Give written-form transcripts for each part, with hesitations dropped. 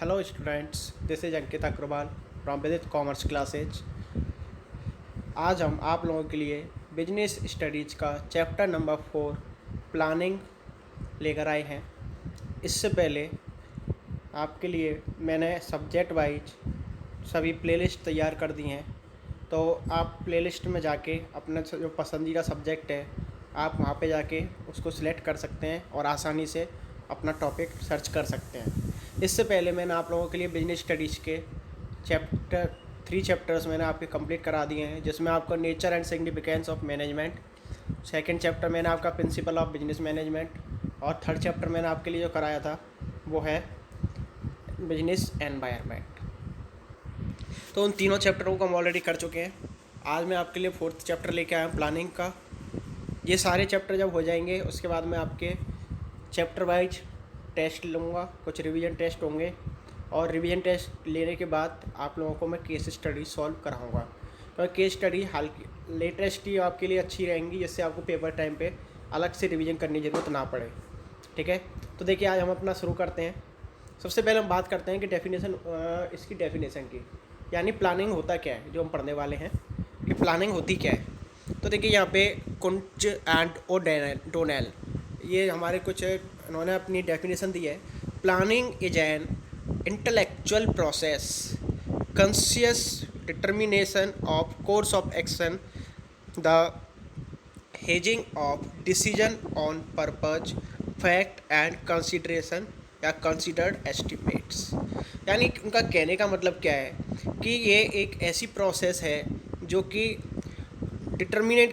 Hello students, this is Ankit Agrawal from Vidit Commerce Classes। आज हम आप लोगों के लिए बिजनेस स्टडीज़ का चैप्टर नंबर 4 प्लानिंग लेकर आए हैं। इससे पहले आपके लिए मैंने सब्जेक्ट वाइज सभी प्लेलिस्ट तैयार कर दी हैं, तो आप प्लेलिस्ट में जाके अपना जो पसंदीदा सब्जेक्ट है आप वहाँ पे जाके उसको सिलेक्ट कर सकते हैं और आसानी से अपना टॉपिक सर्च कर सकते हैं। इससे पहले मैंने आप लोगों के लिए बिजनेस स्टडीज़ के चैप्टर 3 चैप्टर्स मैंने आपके कंप्लीट करा दिए हैं, जिसमें आपका nature and significance of management, second chapter मैंने आपका प्रिंसिपल ऑफ बिजनेस मैनेजमेंट और थर्ड चैप्टर मैंने आपके लिए जो कराया था वो है बिजनेस एनवायरनमेंट। तो उन तीनों चैप्टरों को हम ऑलरेडी कर चुके हैं। आज मैं आपके लिए फोर्थ चैप्टर लेके आया हूँ प्लानिंग का। ये सारे चैप्टर जब हो जाएंगे उसके बाद मैं आपके चैप्टर वाइज टेस्ट लूँगा, कुछ रिवीजन टेस्ट होंगे और रिवीजन टेस्ट लेने के बाद आप लोगों को मैं केस स्टडी सॉल्व कराऊँगा। तो केस स्टडी हाल की लेटेस्ट ही आपके लिए अच्छी रहेंगी, जिससे आपको पेपर टाइम पे अलग से रिवीजन करने की ज़रूरत ना पड़े। ठीक है, तो देखिए आज हम अपना शुरू करते हैं। सबसे पहले हम बात करते हैं कि इसकी डेफिनेशन की, यानी प्लानिंग होता क्या है, जो हम पढ़ने वाले हैं कि प्लानिंग होती क्या है। तो देखिए यहाँ पे कुंच एंड डोनेल ये हमारे कुछ इन्होंने अपनी डेफिनेशन दी है। Planning is an intellectual process conscious determination of course of action, the hedging of decision on purpose fact and consideration या कंसिडर्ड एस्टिमेट्स। यानी उनका कहने का मतलब क्या है कि ये एक ऐसी प्रोसेस है जो कि डिटरमाइन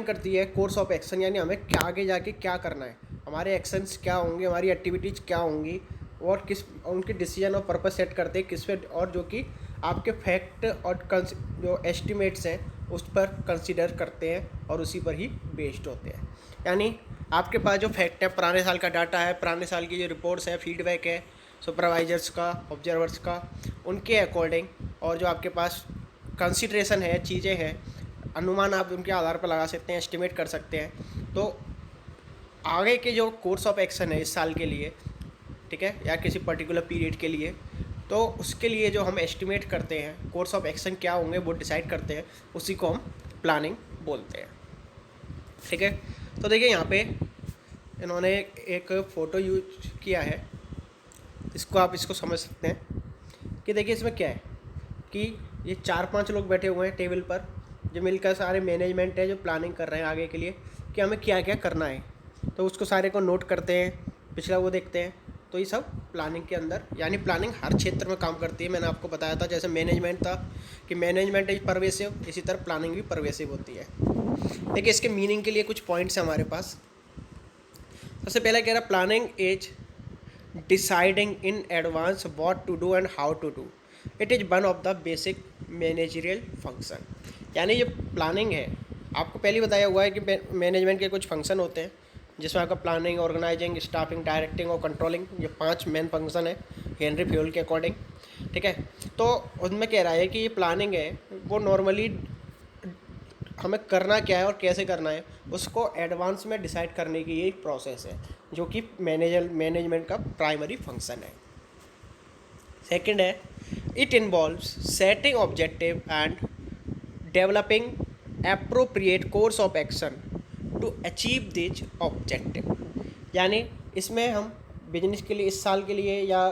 करती है कोर्स ऑफ एक्शन, यानी हमें क्या आगे जाके क्या करना है, हमारे एक्शंस क्या होंगे, हमारी एक्टिविटीज़ क्या होंगी और किस उनके डिसीजन और पर्पस सेट करते हैं किस पे, और जो कि आपके फैक्ट और जो एस्टिमेट्स हैं उस पर कंसिडर करते हैं और उसी पर ही बेस्ड होते हैं। यानी आपके पास जो फैक्ट है, पुराने साल का डाटा है, पुराने साल की जो रिपोर्ट्स है, फीडबैक है सुपरवाइजर्स का, ऑब्जर्वर्स का, उनके अकॉर्डिंग, और जो आपके पास कंसिडरेशन है, चीज़ें हैं, अनुमान आप उनके आधार पर लगा सकते हैं, एस्टिमेट कर सकते हैं। तो आगे के जो कोर्स ऑफ एक्शन है इस साल के लिए, ठीक है, या किसी पर्टिकुलर पीरियड के लिए, तो उसके लिए जो हम एस्टिमेट करते हैं कोर्स ऑफ एक्शन क्या होंगे वो डिसाइड करते हैं, उसी को हम प्लानिंग बोलते हैं। ठीक है, तो देखिए यहाँ पे इन्होंने एक फ़ोटो यूज किया है, इसको समझ सकते हैं कि देखिए इसमें क्या है कि ये 4-5 लोग बैठे हुए हैं टेबल पर, जो मिलकर सारे मैनेजमेंट है जो प्लानिंग कर रहे हैं आगे के लिए कि हमें क्या क्या करना है। तो उसको सारे को नोट करते हैं, पिछला वो देखते हैं। तो ये सब प्लानिंग के अंदर, यानी प्लानिंग हर क्षेत्र में काम करती है। मैंने आपको बताया था जैसे मैनेजमेंट था कि मैनेजमेंट इज परवेसिव, इसी तरह प्लानिंग भी परवेसिव होती है। देखिए इसके मीनिंग के लिए कुछ पॉइंट्स हैं हमारे पास। सबसे पहला कह रहा है planning is deciding in advance what to do and how to do, it is one of the basic managerial function. यानी ये प्लानिंग है, आपको पहले बताया हुआ है कि मैनेजमेंट के कुछ फंक्शन होते हैं, जिसमें आपका प्लानिंग, ऑर्गेनाइजिंग, स्टाफिंग, डायरेक्टिंग और कंट्रोलिंग, ये 5 मेन फंक्शन है हेनरी फ्यूल के अकॉर्डिंग। ठीक है, तो उनमें कह रहा है कि ये प्लानिंग है वो नॉर्मली हमें करना क्या है और कैसे करना है उसको एडवांस में डिसाइड करने की ये एक प्रोसेस है, जो कि मैनेजमेंट का प्राइमरी फंक्शन है। सेकंड है it involves setting objective and developing appropriate course of action to achieve this objective. यानी इसमें हम बिजनेस के लिए, इस साल के लिए या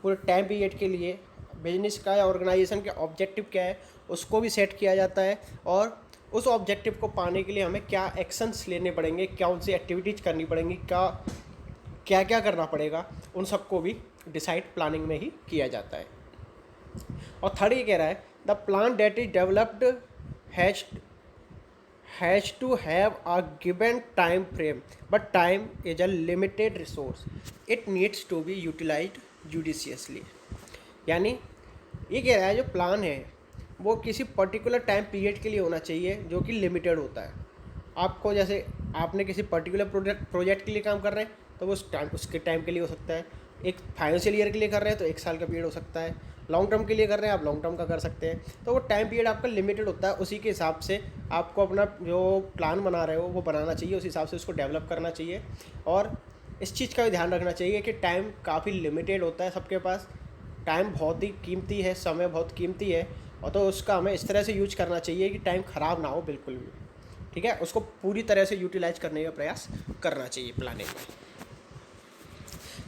पूरे टाइम पीरियड के लिए बिजनेस का या ऑर्गेनाइजेशन का ऑब्जेक्टिव क्या है उसको भी सेट किया जाता है, और उस ऑब्जेक्टिव को पाने के लिए हमें क्या एक्शंस लेने पड़ेंगे, क्या उनसे एक्टिविटीज़ करनी पड़ेंगी, क्या क्या करना पड़ेगा, उन सबको भी डिसाइड प्लानिंग में ही किया जाता है। और थर्ड ये कह रहा है the plan that is developed has to have a given time frame, but time is a limited resource, it needs to be utilised judiciously. यानी ये कह रहा है जो प्लान है वो किसी पर्टिकुलर टाइम पीरियड के लिए होना चाहिए, जो कि लिमिटेड होता है। आपको जैसे आपने किसी पर्टिकुलर प्रोजेक्ट के लिए काम कर रहे हैं तो वो उसके टाइम के लिए हो सकता है, एक फाइनेंशियल ईयर के लिए कर रहे हैं तो 1 साल का पीरियड हो सकता है, लॉन्ग टर्म के लिए कर रहे हैं आप लॉन्ग टर्म का कर सकते हैं। तो वो टाइम पीरियड आपका लिमिटेड होता है, उसी के हिसाब से आपको अपना जो प्लान बना रहे हो वो बनाना चाहिए, उस हिसाब से उसको डेवलप करना चाहिए। और इस चीज़ का भी ध्यान रखना चाहिए कि टाइम काफ़ी लिमिटेड होता है सबके पास, टाइम बहुत ही कीमती है, समय बहुत कीमती है, और तो उसका हमें इस तरह से यूज करना चाहिए कि टाइम ख़राब ना हो बिल्कुल भी, ठीक है। उसको पूरी तरह से यूटिलाइज करने का प्रयास करना चाहिए प्लानिंग में।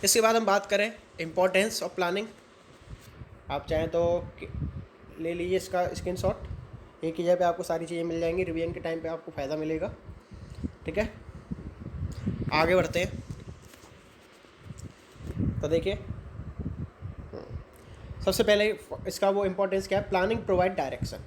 इसके बाद हम बात करें इम्पोर्टेंस ऑफ प्लानिंग। आप चाहें तो ले लीजिए इसका स्क्रीनशॉट, एक ही जगह पे आपको सारी चीज़ें मिल जाएंगी, रिवीजन के टाइम पे आपको फ़ायदा मिलेगा, ठीक है। आगे बढ़ते हैं, तो देखिए सबसे पहले इसका वो इम्पोर्टेंस क्या है, प्लानिंग प्रोवाइड डायरेक्शन।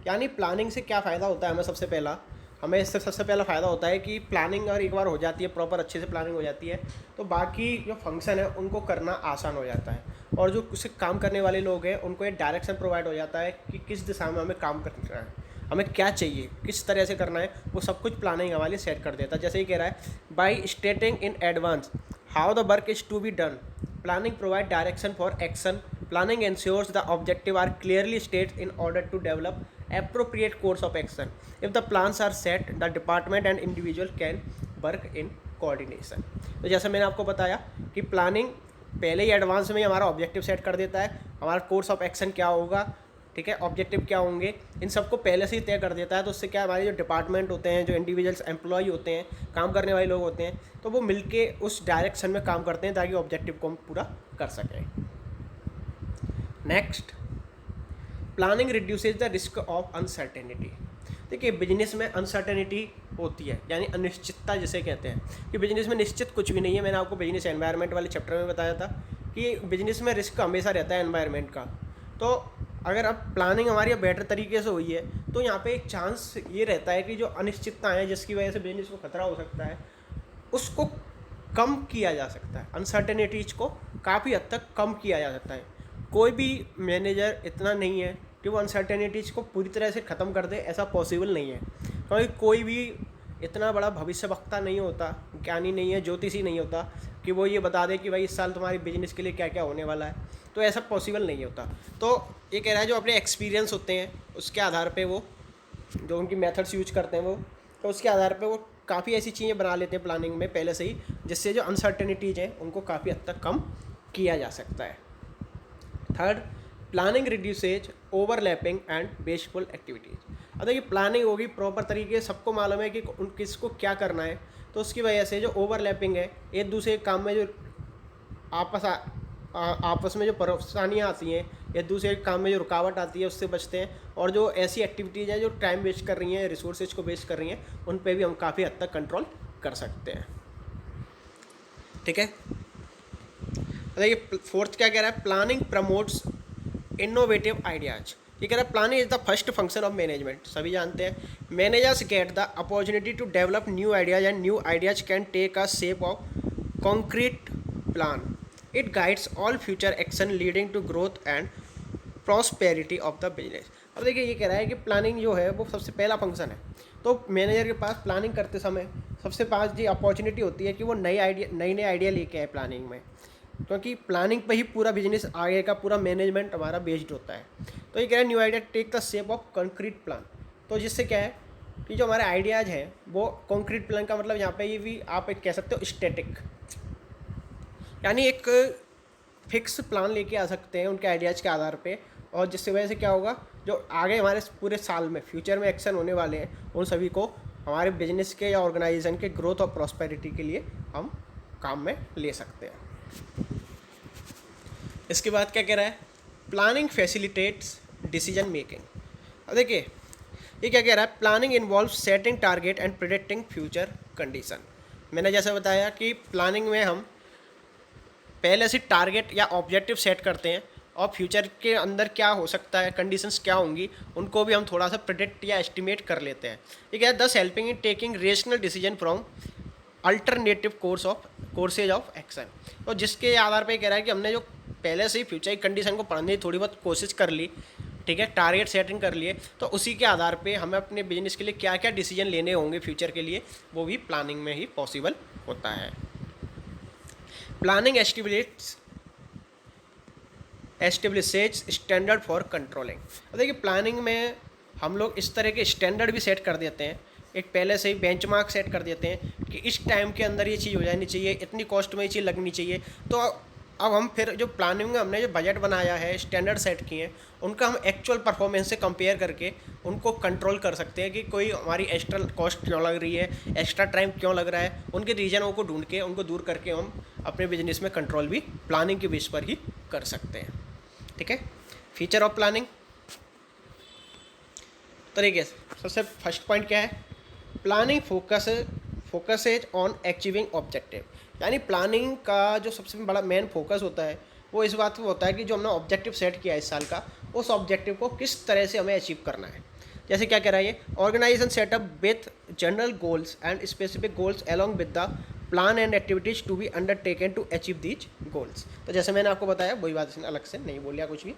यानी प्लानिंग से क्या फ़ायदा होता है हमें, हमें इससे सबसे पहला फ़ायदा होता है कि प्लानिंग अगर एक बार हो जाती है, प्रॉपर अच्छे से प्लानिंग हो जाती है, तो बाकी जो फंक्शन है उनको करना आसान हो जाता है, और जो उसे काम करने वाले लोग हैं उनको एक डायरेक्शन प्रोवाइड हो जाता है कि किस दिशा में हमें काम करना है, हमें क्या चाहिए, किस तरह से करना है, वो सब कुछ प्लानिंग हमारे सेट कर देता है। जैसे ही कह रहा है, by stating in advance how the work is to be done, planning provide direction for action, planning ensures the objective are clearly stated in order to develop appropriate course of action. If the plans are set, the department and individual can work in coordination. तो जैसे मैंने आपको बताया कि planning पहले ही advance में ही हमारा objective set कर देता है, हमारा कोर्स ऑफ एक्शन क्या होगा, ठीक है, ऑब्जेक्टिव क्या होंगे, इन सबको पहले से ही तय कर देता है। तो उससे क्या, हमारे जो डिपार्टमेंट होते हैं, जो इंडिविजुअल्स एम्प्लॉय होते हैं, काम करने वाले लोग होते हैं, तो वो मिलके उस डायरेक्शन में काम करते हैं ताकि ऑब्जेक्टिव को हम पूरा कर सकें। Next, planning reduces the risk of uncertainty. देखिए बिजनेस में अनसर्टेनिटी होती है, यानी अनिश्चितता जिसे कहते हैं, कि बिजनेस में निश्चित कुछ भी नहीं है। मैंने आपको बिजनेस एनवायरनमेंट वाले चैप्टर में बताया था कि बिजनेस में रिस्क हमेशा रहता है एनवायरनमेंट का। तो अगर अब प्लानिंग हमारी बेटर तरीके से हुई है तो यहाँ पे एक चांस ये रहता है कि जो अनिश्चितता है जिसकी वजह से बिजनेस को खतरा हो सकता है, उसको कम किया जा सकता है, अनसर्टेनिटीज़ को काफ़ी हद तक कम किया जा सकता है। कोई भी मैनेजर इतना नहीं है कि वो अनसर्टेनिटीज़ को पूरी तरह से ख़त्म कर दे, ऐसा पॉसिबल नहीं है, क्योंकि कोई भी इतना बड़ा भविष्यवक्ता नहीं होता, ज्ञानी नहीं है, ज्योतिषी नहीं होता कि वो ये बता दे कि भाई इस साल तुम्हारी बिजनेस के लिए क्या क्या होने वाला है, तो ऐसा पॉसिबल नहीं होता। तो ये कह रहा है जो अपने एक्सपीरियंस होते हैं उसके आधार पे वो जो उनकी मेथड्स यूज करते हैं वो, तो उसके आधार पे वो काफ़ी ऐसी चीज़ें बना लेते हैं प्लानिंग में पहले से ही, जिससे जो अनसर्टेनिटीज़ हैं उनको काफ़ी हद तक कम किया जा सकता है। Third, planning reduces overlapping and wasteful activities. अब देखिए प्लानिंग होगी प्रॉपर तरीके से, सबको मालूम है कि किसको क्या करना है, तो उसकी वजह से जो ओवरलैपिंग है, एक दूसरे काम में जो आपस में जो परेशानियाँ आती हैं, एक दूसरे काम में जो रुकावट आती है उससे बचते हैं, और जो ऐसी एक्टिविटीज़ हैं जो टाइम वेस्ट कर रही हैं, रिसोर्सेज को वेस्ट कर रही हैं, उन पे भी हम काफ़ी हद तक कंट्रोल कर सकते हैं, ठीक है। देखिए फोर्थ क्या कह रहा है, प्लानिंग प्रमोट्स इनोवेटिव आइडियाज। ये कह रहा है planning is the first function of management. सभी जानते हैं managers get the opportunity to develop new ideas and new ideas can take a shape of concrete plan. It guides all future action leading to growth and prosperity of the business. अब देखिए ये कह रहा है कि planning जो है वो सबसे पहला फंक्शन है, तो मैनेजर के पास प्लानिंग करते समय सबसे पास ये अपॉर्चुनिटी होती है कि वो नए आइडिया लेके आए प्लानिंग में, क्योंकि प्लानिंग पे ही पूरा बिजनेस आगे का पूरा मैनेजमेंट हमारा बेस्ड होता है। तो ये कह रहा है new idea take the shape of concrete plan. तो जिससे क्या है कि जो हमारे आइडियाज़ हैं वो कंक्रीट प्लान का मतलब यहाँ पे ये भी आप एक कह सकते हो स्टैटिक, यानी एक फिक्स प्लान लेके आ सकते हैं उनके आइडियाज़ के आधार पे, और जिसकी वजह से क्या होगा जो आगे हमारे पूरे साल में फ्यूचर में एक्शन होने वाले हैं उन सभी को हमारे बिजनेस के या ऑर्गेनाइजेशन के ग्रोथ और प्रॉस्पेरिटी के लिए हम काम में ले सकते हैं। इसके बाद क्या कह रहा है, प्लानिंग फैसिलिटेट्स डिसीजन मेकिंग। अब देखिए ये क्या कह रहा है, planning involve setting target and predicting future condition. मैंने जैसे बताया कि प्लानिंग में हम पहले से टारगेट या ऑब्जेक्टिव सेट करते हैं, और फ्यूचर के अंदर क्या हो सकता है, कंडीशंस क्या होंगी, उनको भी हम थोड़ा सा प्रेडिक्ट या एस्टिमेट कर लेते हैं। ये क्या है, दस helping in taking rational decision from alternative courses of action. तो जिसके आधार पर कह रहा है कि हमने जो पहले से ही फ्यूचर की कंडीशन को पढ़ने की थोड़ी बहुत कोशिश कर ली, ठीक है, टारगेट सेटिंग कर लिए, तो उसी के आधार पे हमें अपने बिजनेस के लिए क्या क्या डिसीजन लेने होंगे फ्यूचर के लिए, वो भी प्लानिंग में ही पॉसिबल होता है। Planning establishes standard for controlling. देखिए प्लानिंग में हम लोग इस तरह के स्टैंडर्ड भी सेट कर देते हैं एक पहले से ही बेंचमार्क सेट कर देते हैं कि इस टाइम के अंदर ये चीज़ हो जानी चाहिए, इतनी कॉस्ट में ये चीज़ लगनी चाहिए। तो अब हम फिर जो प्लानिंग में हमने जो बजट बनाया है, स्टैंडर्ड सेट किए हैं, उनका हम एक्चुअल परफॉर्मेंस से कंपेयर करके उनको कंट्रोल कर सकते हैं कि कोई हमारी एक्स्ट्रा कॉस्ट क्यों लग रही है, एक्स्ट्रा टाइम क्यों लग रहा है। उनके रीजनों को ढूंढ के उनको दूर करके हम अपने बिजनेस में कंट्रोल भी प्लानिंग के बेस पर ही कर सकते हैं। ठीक है, फीचर ऑफ प्लानिंग तरीके से सबसे फर्स्ट पॉइंट क्या है, planning focuses on achieving objective. यानी प्लानिंग का जो सबसे बड़ा मेन फोकस होता है वो इस बात पर होता है कि जो हमने ऑब्जेक्टिव सेट किया है इस साल का, उस ऑब्जेक्टिव को किस तरह से हमें अचीव करना है। जैसे क्या कह रहा है ये, organisation setup with general goals and specific goals along with the plan and activities to be undertaken to achieve these goals. तो जैसे मैंने आपको बताया, वही बात अलग से नहीं बोलिया कुछ भी।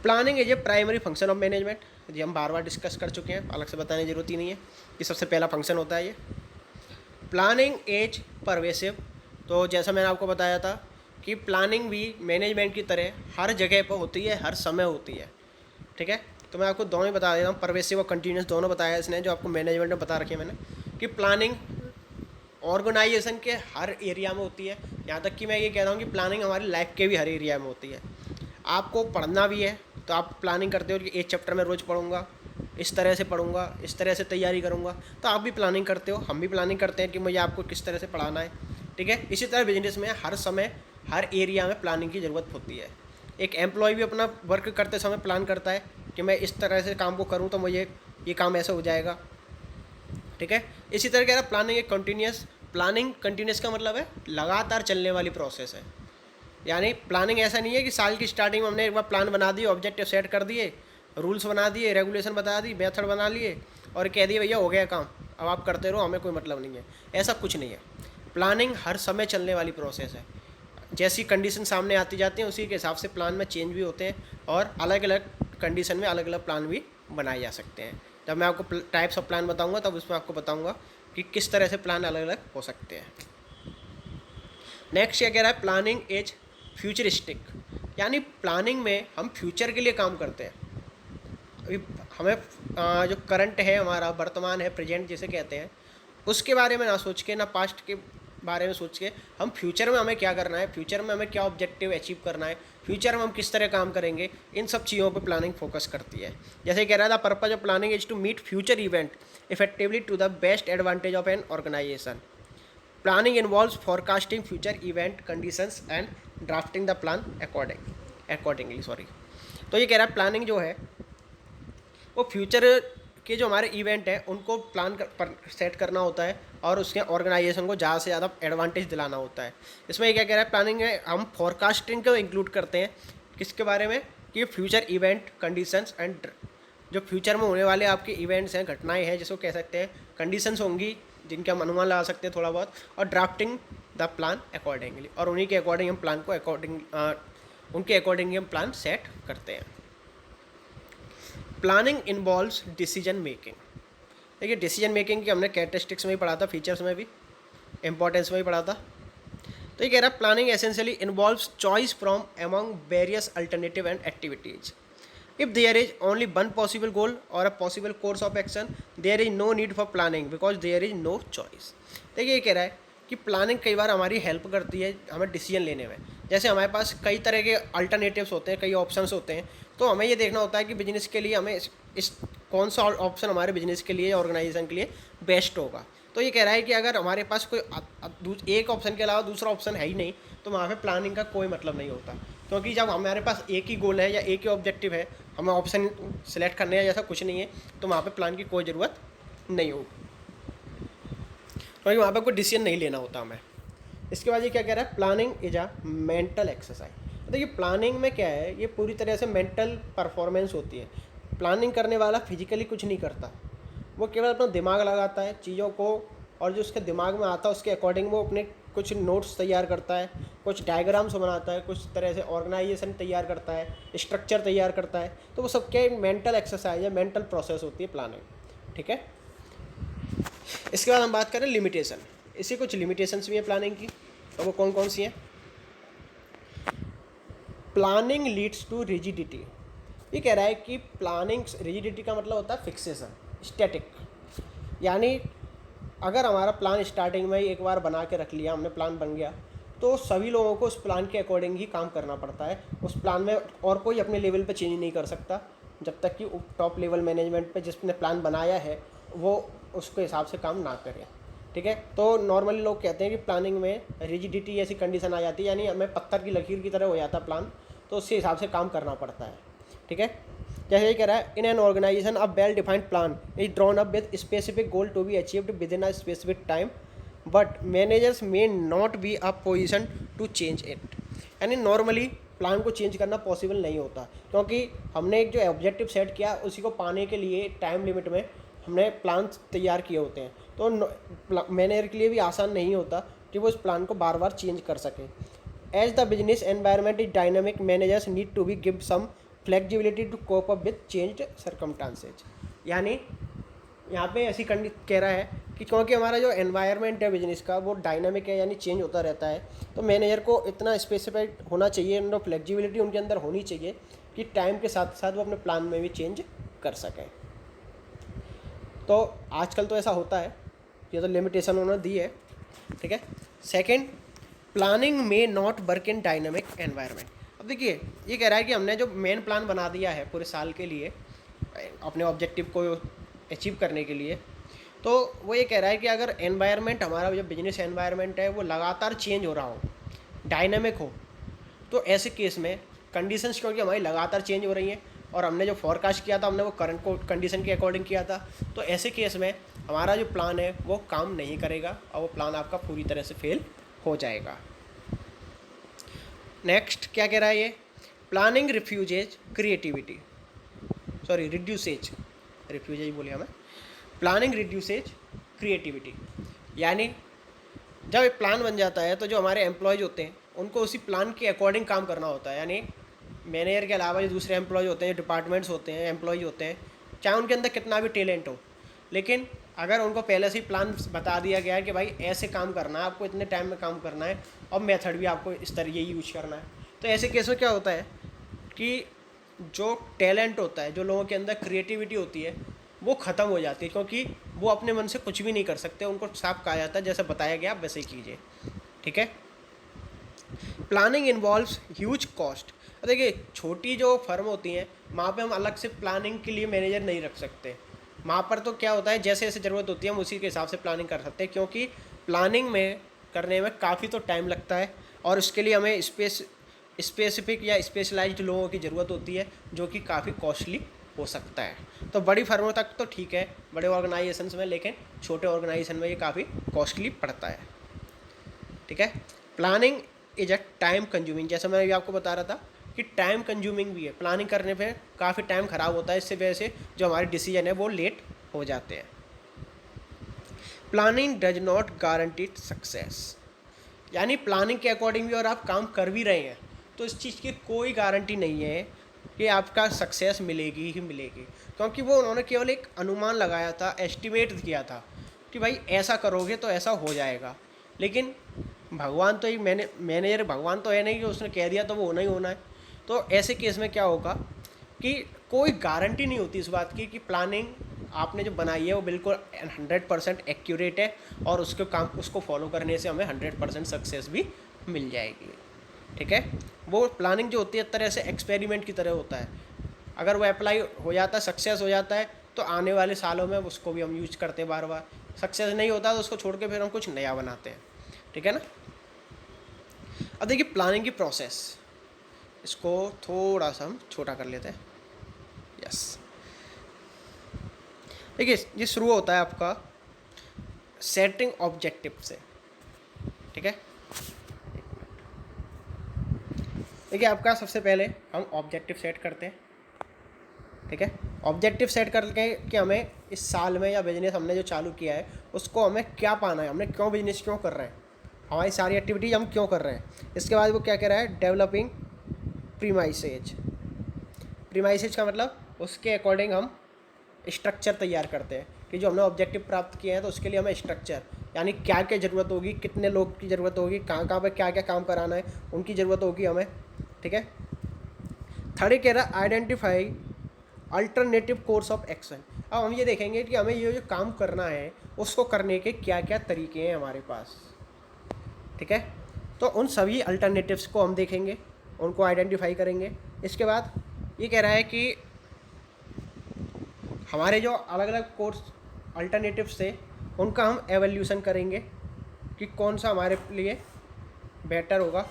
Planning is a primary function of management, जी हम बार बार डिस्कस कर चुके हैं, अलग से बताने की जरूरत ही नहीं है कि सबसे पहला फंक्शन होता है ये। प्लानिंग एज परवेसिव, तो जैसा मैंने आपको बताया था कि प्लानिंग भी मैनेजमेंट की तरह हर जगह पर होती है, हर समय होती है। ठीक है, तो मैं आपको दोनों ही बता देता हूँ, परवेसिव और कंटिन्यूस दोनों बताया इसने, जो आपको मैनेजमेंट में बता रखी है मैंने कि प्लानिंग ऑर्गेनाइजेशन के हर एरिया में होती है। यहाँ तक कि मैं ये कह रहा हूँ कि प्लानिंग हमारी लाइफ के भी हर एरिया में होती है। आपको पढ़ना भी है तो आप प्लानिंग करते हो कि एक चैप्टर में रोज़ पढ़ूंगा, इस तरह से पढ़ूंगा, इस तरह से तैयारी करूंगा, तो आप भी प्लानिंग करते हो, हम भी प्लानिंग करते हैं कि मुझे आपको किस तरह से पढ़ाना है। ठीक है, इसी तरह बिजनेस में हर समय हर एरिया में प्लानिंग की ज़रूरत होती है। एक एम्प्लॉय भी अपना वर्क करते समय प्लान करता है कि मैं इस तरह से काम को करूँ तो मुझे ये काम ऐसा हो जाएगा। ठीक है, इसी तरह कह रहा प्लानिंग एक कंटिन्यूस का मतलब है लगातार चलने वाली प्रोसेस है। यानी प्लानिंग ऐसा नहीं है कि साल की स्टार्टिंग में हमने एक बार प्लान बना दिए, ऑब्जेक्टिव सेट कर दिए, रूल्स बना दिए, रेगुलेशन बता दी, मेथड बना लिए और कह दिए भैया हो गया काम, अब आप करते रहो, हमें कोई मतलब नहीं है। ऐसा कुछ नहीं है। प्लानिंग हर समय चलने वाली प्रोसेस है। जैसी कंडीशन सामने आती जाती हैं उसी के हिसाब से प्लान में चेंज भी होते हैं और अलग अलग कंडीशन में अलग अलग प्लान भी बनाए जा सकते हैं। जब मैं आपको टाइप्स ऑफ प्लान बताऊँगा तब उसमें आपको बताऊँगा कि किस तरह से प्लान अलग अलग हो सकते हैं। नेक्स्ट क्या कह रहा है, प्लानिंग इज फ्यूचरिस्टिक, यानी प्लानिंग में हम फ्यूचर के लिए काम करते हैं। अभी हमें जो करंट है हमारा, वर्तमान है, प्रेजेंट जिसे कहते हैं, उसके बारे में ना सोच के, ना पास्ट के बारे में सोच के हम फ्यूचर में हमें क्या करना है, फ्यूचर में हमें क्या ऑब्जेक्टिव अचीव करना है, फ्यूचर में हम किस तरह काम करेंगे, इन सब चीज़ों पर प्लानिंग फोकस करती है। जैसे कह रहा था, purpose of planning is to meet future event effectively to the best advantage of an organisation. Planning involves forecasting future event conditions and drafting the plan accordingly. तो ये कह रहा है प्लानिंग जो है वो फ्यूचर के जो हमारे इवेंट हैं उनको प्लान पर सेट करना होता है और उसके ऑर्गेनाइजेशन को ज़्यादा से ज़्यादा एडवांटेज दिलाना होता है। इसमें ये क्या कह रहा है, प्लानिंग में हम फॉरकास्टिंग को इंक्लूड करते हैं, किसके बारे में, कि फ्यूचर इवेंट कंडीशंस एंड जो फ्यूचर में होने वाले आपके इवेंट्स हैं, घटनाएं हैं, जिसको कह सकते हैं, कंडीशंस होंगी जिनके हम अनुमान लगा सकते हैं थोड़ा बहुत, और ड्राफ्टिंग द प्लान अकॉर्डिंगली, और उन्हीं के अकॉर्डिंग हम प्लान को उनके अकॉर्डिंग हम प्लान सेट करते हैं। Planning involves decision making. देखिए डिसीजन मेकिंग की हमने कैरेक्टरिस्टिक्स में ही पढ़ा था, फीचर्स में भी, इंपॉर्टेंस में ही पढ़ा था। तो ये कह रहा है planning essentially involves choice from among various alternative and activities. If there is only one possible goal or a possible course of action, there is no need for planning because there is no choice। देखिए ये कह रहा है कि planning कई बार हमारी help करती है हमें डिसीजन लेने में। जैसे हमारे पास कई तरह के अल्टरनेटिव्स होते हैं, कई ऑप्शंस होते हैं, तो हमें ये देखना होता है कि बिजनेस के लिए हमें इस कौन सा ऑप्शन हमारे बिजनेस के लिए, ऑर्गेनाइजेशन के लिए बेस्ट होगा। तो ये कह रहा है कि अगर हमारे पास कोई एक ऑप्शन के अलावा दूसरा ऑप्शन है ही नहीं तो वहाँ पे प्लानिंग का कोई मतलब नहीं होता, क्योंकि जब हमारे पास एक ही गोल है या एक ही ऑब्जेक्टिव है, हमें ऑप्शन सेलेक्ट करने या जैसा कुछ नहीं है, तो वहाँ पे प्लान की कोई ज़रूरत नहीं होगी, क्योंकि वहाँ पे कोई डिसीजन नहीं लेना होता हमें। इसके बाद ये क्या कह रहा है, planning is a mental exercise. देखिए प्लानिंग में क्या है, ये पूरी तरह से मेंटल परफॉर्मेंस होती है। प्लानिंग करने वाला फिजिकली कुछ नहीं करता, वो केवल अपना दिमाग लगाता है चीज़ों को, और जो उसके दिमाग में आता है उसके अकॉर्डिंग वो अपने कुछ नोट्स तैयार करता है, कुछ डायग्राम्स बनाता है, कुछ तरह से ऑर्गेनाइजेशन तैयार करता है, स्ट्रक्चर तैयार करता है। तो वो सब क्या मेंटल एक्सरसाइज है, मेंटल प्रोसेस होती है प्लानिंग। ठीक है, इसके बाद हम बात करें लिमिटेशन। इसी कुछ लिमिटेशंस भी है प्लानिंग की, तो वो कौन कौन सी हैं। Planning leads to rigidity. ये कह रहा है कि प्लानिंग, रिजिडिटी का मतलब होता है फिक्सेशन, स्टैटिक। यानी अगर हमारा प्लान स्टार्टिंग में ही एक बार बना के रख लिया, हमने प्लान बन गया, तो सभी लोगों को उस प्लान के अकॉर्डिंग ही काम करना पड़ता है। उस प्लान में और कोई अपने लेवल पे चेंज नहीं कर सकता जब तक कि टॉप लेवल मैनेजमेंट पे जिसने प्लान बनाया है वो उसके हिसाब से काम ना करे। ठीक है, तो नॉर्मली लोग कहते हैं कि प्लानिंग में रिजिडिटी ऐसी कंडीशन आ जाती है, यानी हमें पत्थर की लकीर की तरह हो जाता प्लान, तो उसके हिसाब से काम करना पड़ता है। ठीक है, जैसे ये कह रहा है, in an organisation a well defined plan is drawn up with specific goal to be achieved with in a specific time, but managers may not be a position to change it. यानी normally plan को change करना possible नहीं होता, क्योंकि हमने एक जो objective set किया उसी को पाने के लिए टाइम लिमिट में हमने प्लान तैयार किए होते हैं। तो मैनेजर के लिए भी आसान नहीं होता कि वो इस प्लान को बार बार चेंज कर सके। As the business environment is dynamic, managers need to be give some flexibility to cope up with changed circumstances. यानी यहाँ पे ऐसी कह रहा है कि क्योंकि हमारा जो एनवायरनमेंट है बिजनेस का वो डायनामिक है, यानी चेंज होता रहता है, तो मैनेजर को इतना स्पेसिफाइड होना चाहिए, उनको फ्लेक्सिबिलिटी उनके अंदर होनी चाहिए कि टाइम के साथ साथ वो अपने प्लान में भी चेंज कर सकें। तो आजकल तो ऐसा होता है, ये तो लिमिटेशन उन्होंने दी है। ठीक है, सेकेंड, प्लानिंग में not work in dynamic environment. अब देखिए ये कह रहा है कि हमने जो मेन प्लान बना दिया है पूरे साल के लिए अपने ऑब्जेक्टिव को अचीव करने के लिए, तो वो ये कह रहा है कि अगर एनवायरनमेंट हमारा जो बिजनेस एनवायरनमेंट है वो लगातार चेंज हो रहा हो, डायनामिक हो, तो ऐसे केस में कंडीशंस क्योंकि हमारी लगातार चेंज हो रही हैं और हमने जो फॉरकास्ट किया था हमने वो करंट को कंडीशन के अकॉर्डिंग किया था, तो ऐसे केस में हमारा जो प्लान है वो काम नहीं करेगा और वो प्लान आपका पूरी तरह से फेल हो जाएगा। नेक्स्ट क्या कह रहा है ये, planning refuses creativity, sorry reduces, refuses बोलिए हमें, प्लानिंग रिड्यूसेज क्रिएटिविटी। यानी जब एक प्लान बन जाता है तो जो हमारे एम्प्लॉयज होते हैं उनको उसी प्लान के अकॉर्डिंग काम करना होता है। यानी मैनेजर के अलावा जो दूसरे एम्प्लॉय होते हैं, डिपार्टमेंट्स होते हैं, एम्प्लॉय होते हैं, चाहे उनके अंदर कितना भी टैलेंट हो, लेकिन अगर उनको पहले से ही प्लान बता दिया गया है कि भाई ऐसे काम करना है, आपको इतने टाइम में काम करना है और मेथड भी आपको इस तरह यही यूज करना है, तो ऐसे केस में क्या होता है कि जो टैलेंट होता है, जो लोगों के अंदर क्रिएटिविटी होती है वो ख़त्म हो जाती है, क्योंकि वो अपने मन से कुछ भी नहीं कर सकते, उनको साफ कहा जाता है जैसे बताया गया आप वैसे ही कीजिए। ठीक है, प्लानिंग इन्वॉल्व्स ह्यूज कॉस्ट। देखिए छोटी जो फर्म होती हैं वहाँ पे हम अलग से प्लानिंग के लिए मैनेजर नहीं रख सकते, वहाँ पर तो क्या होता है जैसे जैसे ज़रूरत होती है हम उसी के हिसाब से प्लानिंग कर सकते हैं, क्योंकि प्लानिंग में करने में काफ़ी तो टाइम लगता है और उसके लिए हमें स्पेसिफिक या स्पेशलाइज्ड लोगों की ज़रूरत होती है जो कि काफ़ी कॉस्टली हो सकता है। तो बड़ी फर्मों तक तो ठीक है, बड़े ऑर्गेनाइजेशंस में, लेकिन छोटे ऑर्गेनाइजेशन में ये काफ़ी कॉस्टली पड़ता है। ठीक है, planning is a time consuming, जैसे मैंने भी आपको बता रहा था कि टाइम कंज्यूमिंग भी है, प्लानिंग करने पे काफ़ी टाइम ख़राब होता है, इससे वजह से जो हमारे डिसीजन है वो लेट हो जाते हैं। Planning does not guaranteed success. यानी प्लानिंग के अकॉर्डिंग भी और आप काम कर भी रहे हैं तो इस चीज़ की कोई गारंटी नहीं है कि आपका सक्सेस मिलेगी ही मिलेगी, क्योंकि वो उन्होंने केवल एक अनुमान लगाया था, एस्टिमेट किया था कि भाई ऐसा करोगे तो ऐसा हो जाएगा, लेकिन भगवान तो एक मैनेजर भगवान तो है नहीं कि उसने कह दिया तो वो होना ही होना है। तो ऐसे केस में क्या होगा कि कोई गारंटी नहीं होती इस बात की कि प्लानिंग आपने जो बनाई है वो बिल्कुल 100% एक्यूरेट है और उसको फॉलो करने से हमें 100% सक्सेस भी मिल जाएगी। ठीक है, वो प्लानिंग जो होती है एक तरह से एक्सपेरिमेंट की तरह होता है, अगर वो अप्लाई हो जाता है, सक्सेस हो जाता है, तो आने वाले सालों में उसको भी हम यूज करते हैं बार बार, सक्सेस नहीं होता तो उसको छोड़ के फिर हम कुछ नया बनाते हैं। ठीक है ना। अब देखिए प्लानिंग की प्रोसेस, इसको थोड़ा सा हम छोटा कर लेते हैं। यस, देखिए ये शुरू होता है आपका सेटिंग ऑब्जेक्टिव से। ठीक है, देखिए आपका सबसे पहले हम ऑब्जेक्टिव सेट करते हैं। ठीक है, ऑब्जेक्टिव सेट करके कि हमें इस साल में या बिजनेस हमने जो चालू किया है उसको हमें क्या पाना है, हमने क्यों बिजनेस क्यों कर रहे हैं, हमारी सारी एक्टिविटीज हम क्यों कर रहे हैं। इसके बाद वो क्या कह रहा है, डेवलपिंग प्रीमाइसेज। प्रीमाइसेज का मतलब उसके अकॉर्डिंग हम स्ट्रक्चर तैयार करते हैं कि जो हमने ऑब्जेक्टिव प्राप्त किए हैं तो उसके लिए हमें स्ट्रक्चर, यानी क्या क्या ज़रूरत होगी, कितने लोग की ज़रूरत होगी, कहाँ कहाँ पे क्या क्या काम कराना है, उनकी ज़रूरत होगी हमें। ठीक है, थर्ड कह रहा है identify alternative course of action. अब हम ये देखेंगे कि हमें ये जो काम करना है उसको करने के क्या क्या तरीके हैं हमारे पास, ठीक है। तो उन सभी अल्टरनेटिव्स को हम देखेंगे, उनको आइडेंटिफाई करेंगे। इसके बाद ये कह रहा है कि हमारे जो अलग अलग कोर्स अल्टरनेटिव्स थे उनका हम एवोल्यूशन करेंगे कि कौन सा हमारे लिए बेटर होगा,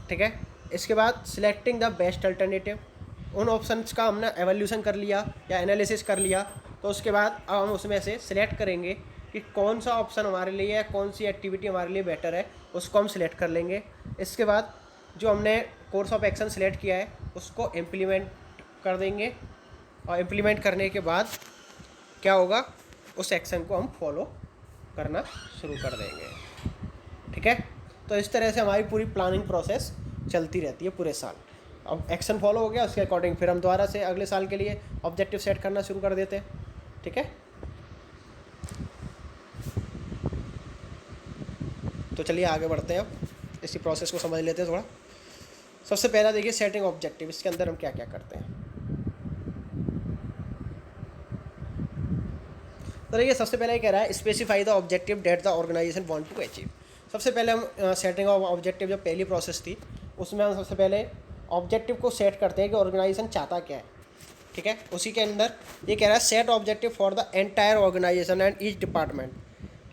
ठीक है। इसके बाद सिलेक्टिंग द बेस्ट अल्टरनेटिव, उन ऑप्शंस का हमने एवोल्यूशन कर लिया या एनालिसिस कर लिया, तो उसके बाद अब हम उसमें से सिलेक्ट करेंगे कि कौन सा ऑप्शन हमारे लिए है, कौन सी एक्टिविटी हमारे लिए बेटर है, उसको हम सिलेक्ट कर लेंगे। इसके बाद जो हमने कोर्स ऑफ एक्शन सिलेक्ट किया है उसको इम्प्लीमेंट कर देंगे, और इम्प्लीमेंट करने के बाद क्या होगा, उस एक्शन को हम फॉलो करना शुरू कर देंगे, ठीक है। तो इस तरह से हमारी पूरी प्लानिंग प्रोसेस चलती रहती है पूरे साल। अब एक्शन फॉलो हो गया, उसके अकॉर्डिंग फिर हम दोबारा से अगले साल के लिए ऑब्जेक्टिव सेट करना शुरू कर देते हैं, ठीक है। तो चलिए आगे बढ़ते हैं, अब इसी प्रोसेस को समझ लेते हैं थोड़ा। सबसे पहला देखिए सेटिंग ऑब्जेक्टिव, इसके अंदर हम क्या क्या करते हैं। तो देखिए सबसे पहले ये कह रहा है specify the objective that the organisation want to achieve. सबसे पहले हम सेटिंग ऑफ ऑब्जेक्टिव जो पहली प्रोसेस थी उसमें हम सबसे पहले ऑब्जेक्टिव को सेट करते हैं कि ऑर्गेनाइजेशन चाहता क्या है, ठीक है। उसी के अंदर ये कह रहा है set objective for the entire organisation and each department,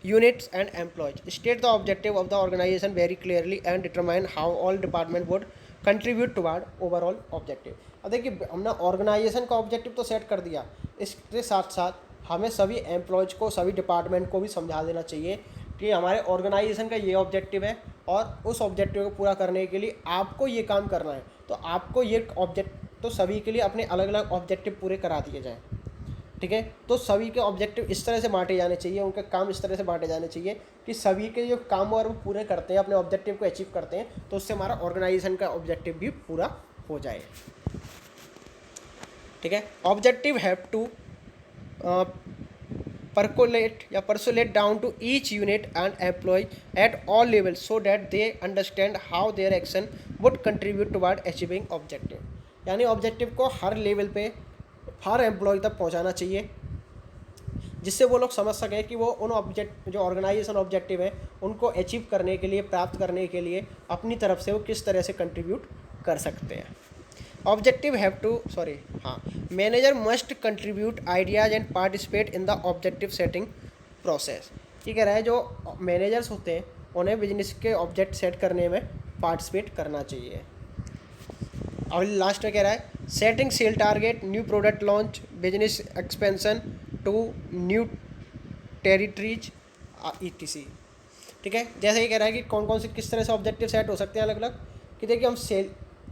units and employees. State the objective of the organization very clearly and determine how all department would contribute toward overall objective. अब देखिए हमने ऑर्गेनाइजेशन का objective तो set कर दिया, इसके साथ साथ हमें सभी एम्प्लॉयज़ को, सभी डिपार्टमेंट को भी समझा देना चाहिए कि हमारे ऑर्गेनाइजेशन का ये ऑब्जेक्टिव है और उस ऑब्जेक्टिव को पूरा करने के लिए आपको ये काम करना है। तो आपको ये ऑब्जेक्ट, तो सभी के लिए अपने अलग अलग ऑब्जेक्टिव पूरे करा दिए जाएँ, ठीक है। तो सभी के ऑब्जेक्टिव इस तरह से बांटे जाने चाहिए, उनके काम इस तरह से बांटे जाने चाहिए कि सभी के जो काम और वो पूरे करते हैं, अपने ऑब्जेक्टिव को अचीव करते हैं, तो उससे हमारा ऑर्गेनाइजेशन का ऑब्जेक्टिव भी पूरा हो जाए, ठीक है। Objective have to percolate down to each unit and employ at all levels so that they understand how their action would contribute toward achieving objective. यानी ऑब्जेक्टिव को हर लेवल पे, हर एम्प्लॉय तक पहुंचाना चाहिए, जिससे वो लोग समझ सकें कि वो उन ऑब्जेक्ट, जो ऑर्गेनाइजेशन ऑब्जेक्टिव है उनको अचीव करने के लिए, प्राप्त करने के लिए अपनी तरफ से वो किस तरह से कंट्रीब्यूट कर सकते हैं। Objective have to manager must contribute ideas and participate in the objective setting process. ये कह रहा है जो मैनेजर्स होते हैं उन्हें बिजनेस के ऑब्जेक्ट सेट करने में पार्टिसिपेट करना चाहिए। और लास्ट में कह रहा है setting sale target, new product launch, business expansion to new territories ETC, ठीक है। जैसे ये कह रहा है कि कौन कौन से किस तरह से ऑब्जेक्टिव सेट हो सकते हैं अलग अलग, कि देखिए हम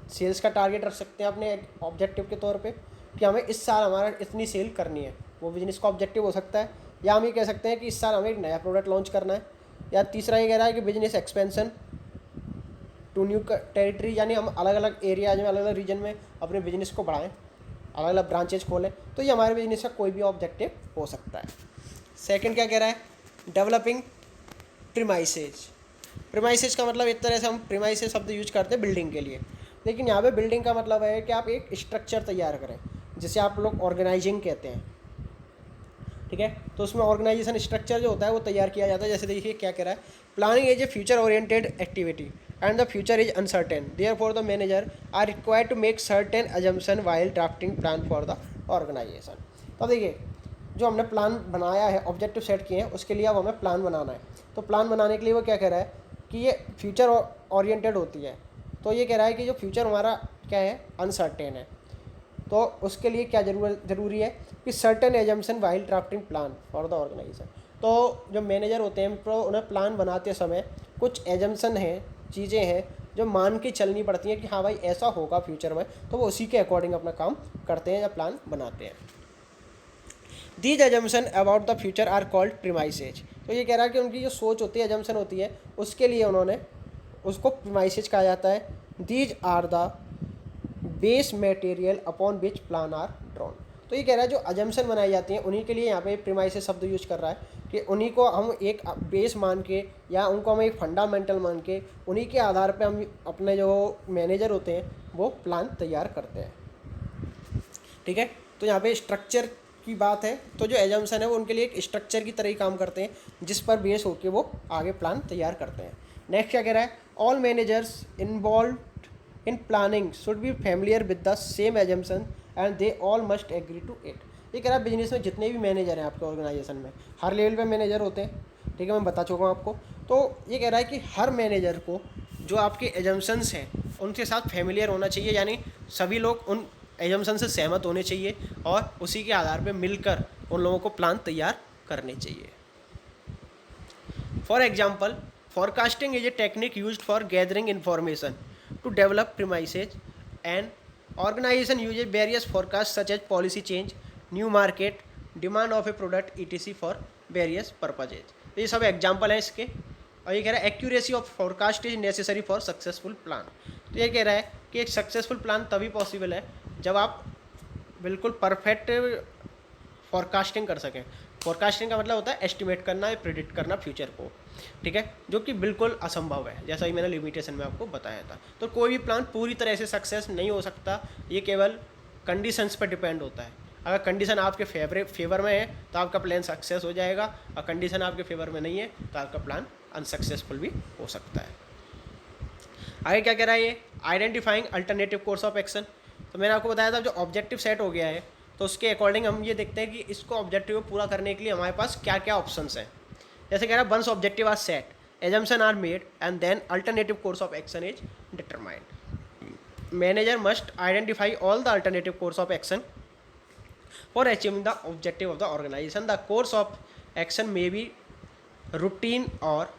सेल्स का टारगेट रख सकते हैं अपने ऑब्जेक्टिव के तौर पे कि हमें इस साल हमारा इतनी सेल करनी है, वो बिजनेस का ऑब्जेक्टिव हो सकता है। या हम ये कह सकते हैं कि इस साल हमें एक नया प्रोडक्ट लॉन्च करना है। या तीसरा ये कह रहा है कि business expansion to new territory, यानी हम अलग अलग एरियाज में, अलग अलग रीजन में अपने बिजनेस को बढ़ाएं, अलग अलग ब्रांचेज खोलें। तो ये हमारे बिजनेस का कोई भी ऑब्जेक्टिव हो सकता है। सेकंड क्या कह रहा है, डेवलपिंग प्रीमाइसेज। प्रीमाइसेज का मतलब एक तरह से हम प्रीमाइसेज शब्द यूज करते हैं बिल्डिंग के लिए, लेकिन यहाँ पे बिल्डिंग का मतलब है कि आप एक स्ट्रक्चर तैयार करें, जिसे आप लोग ऑर्गेनाइजिंग कहते हैं, ठीक है। तो उसमें ऑर्गेनाइजेशन स्ट्रक्चर जो होता है वो तैयार किया जाता है। जैसे देखिए क्या कह रहा है, planning is A future oriented activity and the future is uncertain, therefore the manager are required to make certain assumption while drafting plan for the organization। तो देखिए जो हमने प्लान बनाया है, ऑब्जेक्टिव सेट किए हैं, उसके लिए अब हमें प्लान बनाना है। तो प्लान बनाने के लिए वो क्या कह रहा है कि ये फ्यूचर ओरिएंटेड होती है। तो ये कह रहा है कि जो फ्यूचर हमारा क्या है, अनसर्टेन है, तो उसके लिए क्या ज़रूरी है कि certain assumption while drafting plan for the organisation. तो जो मैनेजर होते हैं उन्हें प्लान बनाते समय कुछ एजम्पशन हैं, चीज़ें हैं जो मान के चलनी पड़ती हैं कि हाँ भाई ऐसा होगा फ्यूचर में, तो वो उसी के अकॉर्डिंग अपना काम करते हैं या प्लान बनाते हैं। These assumption about the future are called premises. तो ये कह रहा है कि उनकी जो सोच होती है, एजम्पशन होती है, उसके लिए उन्होंने उसको प्रीमाइसेज कहा जाता है। These are the base material upon which plan are drawn. तो ये कह रहा है जो अजम्पशन बनाई जाती हैं उन्हीं के लिए यहाँ पे प्रीमाइसेस शब्द यूज कर रहा है कि उन्हीं को हम एक बेस मान के या उनको हम एक फंडामेंटल मान के उन्हीं के आधार पे हम अपने जो मैनेजर होते हैं वो प्लान तैयार करते हैं, ठीक है। तो यहाँ पे स्ट्रक्चर की बात है, तो जो एजम्पशन है वो उनके लिए एक स्ट्रक्चर की तरह ही काम करते हैं जिस पर बेस होकर वो आगे प्लान तैयार करते हैं। नेक्स्ट क्या कह रहा है, all managers involve in planning should be familiar with the same assumption and they all must agree to it. ये कह रहा है बिजनेस में जितने भी मैनेजर हैं आपके ऑर्गेनाइजेशन में, हर लेवल पे मैनेजर होते हैं, ठीक है, मैं बता चुका हूँ आपको। तो ये कह रहा है कि हर मैनेजर को जो आपके एजम्पशंस हैं उनके साथ फैमिलियर होना चाहिए, यानी सभी लोग उन एजम्पशन से सहमत होने चाहिए और उसी के आधार पर मिलकर उन लोगों को प्लान तैयार करने चाहिए। For example, forecasting is a technique used for gathering information to develop premises. An organization uses various forecasts such as policy change, new market, demand of a product etc. for various purposes. तो ये सब example है इसके। और ये कह रहा है accuracy of forecast is necessary for successful plan. तो ये कह रहा है कि एक सक्सेसफुल प्लान तभी पॉसिबल है जब आप बिल्कुल परफेक्ट फोरकास्टिंग कर सकें। फोरकास्टिंग का मतलब होता है एस्टिमेट करना या प्रिडिक्ट करना फ्यूचर को, ठीक है, जो कि बिल्कुल असंभव है, जैसा कि मैंने लिमिटेशन में आपको बताया था। तो कोई भी प्लान पूरी तरह से सक्सेस नहीं हो सकता, ये केवल कंडीशंस पर डिपेंड होता है। अगर कंडीशन आपके फेवर में है तो आपका प्लान सक्सेस हो जाएगा, और कंडीशन आपके फेवर में नहीं है तो आपका प्लान अनसक्सेसफुल भी हो सकता है। आगे क्या कह रहा है ये, identifying alternative course of action. तो मैंने आपको बताया था जो ऑब्जेक्टिव सेट हो गया है तो उसके अकॉर्डिंग हम ये देखते हैं कि इसको ऑब्जेक्टिव को पूरा करने के लिए हमारे पास क्या क्या ऑप्शंस हैं। जैसे कह रहा है once objective are set, assumption are made and then alternative course of action is determined. Manager must identify all the alternative course of action for achieving the objective of the organisation. The course of action may be routine और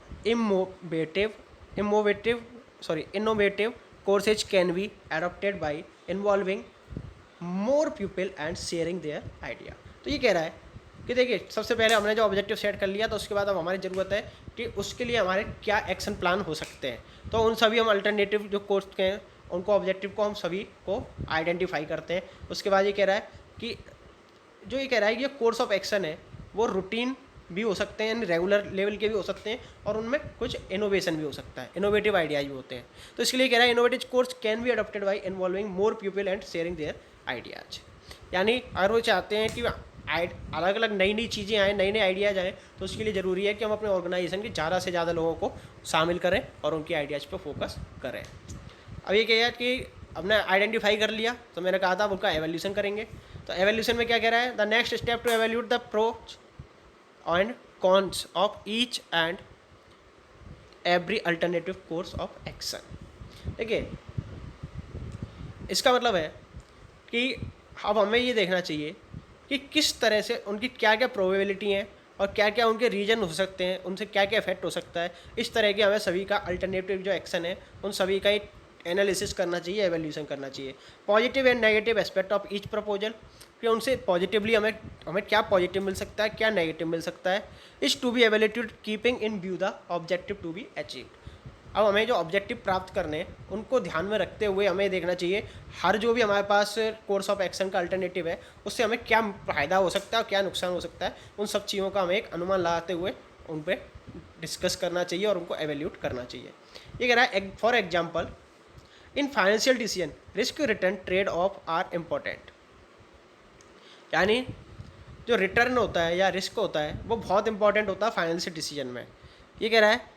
innovative courses can be adopted by involving more people and sharing their idea। तो ये कह रहा है कि देखिए सबसे पहले हमने जो ऑब्जेक्टिव सेट कर लिया तो उसके बाद अब हमारी ज़रूरत है कि उसके लिए हमारे क्या एक्शन प्लान हो सकते हैं। तो उन सभी हम अल्टरनेटिव जो कोर्स के हैं उनको ऑब्जेक्टिव को हम सभी को आइडेंटिफाई करते हैं। उसके बाद ये कह रहा है कि ये कोर्स ऑफ एक्शन है वो रूटीन भी हो सकते हैं, यानी रेगुलर लेवल के भी हो सकते हैं, और उनमें कुछ इनोवेशन भी हो सकता है, इनोवेटिव आइडियाज भी होते हैं। तो इसके लिए कह रहा है innovative course can be adopted by involving more people and sharing their ideas. यानी अगर वो चाहते हैं कि अलग अलग नई नई चीज़ें आएँ, नए नए आइडियाज़ आएँ, तो उसके लिए ज़रूरी है कि हम अपने ऑर्गेनाइजेशन के ज़्यादा से ज़्यादा लोगों को शामिल करें और उनकी आइडियाज़ पर फोकस करें। अब ये कह कि हमने आइडेंटिफाई कर लिया तो मैंने कहा था उनका एवोल्यूशन करेंगे। तो एवोल्यूशन में क्या कह रहा है, the next step to evaluate the pros and cons of each and every alternative course of action. देखिए इसका मतलब है कि अब हमें ये देखना चाहिए कि किस तरह से उनकी क्या क्या प्रोबेबिलिटी हैं और क्या क्या उनके रीजन हो सकते हैं, उनसे क्या क्या इफेक्ट हो सकता है। इस तरह के हमें सभी का अल्टरनेटिव जो एक्शन है उन सभी का एक एनालिसिस करना चाहिए, एवोल्यूशन करना चाहिए। Positive and negative aspect of each proposal, कि उनसे पॉजिटिवली हमें क्या पॉजिटिव मिल सकता है, क्या नेगेटिव मिल सकता है। Is to be evaluated keeping in view the objective to be achieved. अब हमें जो ऑब्जेक्टिव प्राप्त करने हैं उनको ध्यान में रखते हुए हमें देखना चाहिए हर जो भी हमारे पास कोर्स ऑफ एक्शन का अल्टरनेटिव है उससे हमें क्या फ़ायदा हो सकता है और क्या नुकसान हो सकता है। उन सब चीज़ों का हमें एक अनुमान लगाते हुए उन पर डिस्कस करना चाहिए और उनको एवेल्यूट करना चाहिए। ये कह रहा है for example in financial decision risk return trade off are important. यानी जो रिटर्न होता है या रिस्क होता है वो बहुत इंपॉर्टेंट होता है फाइनेंशियल डिसीजन में। ये कह रहा है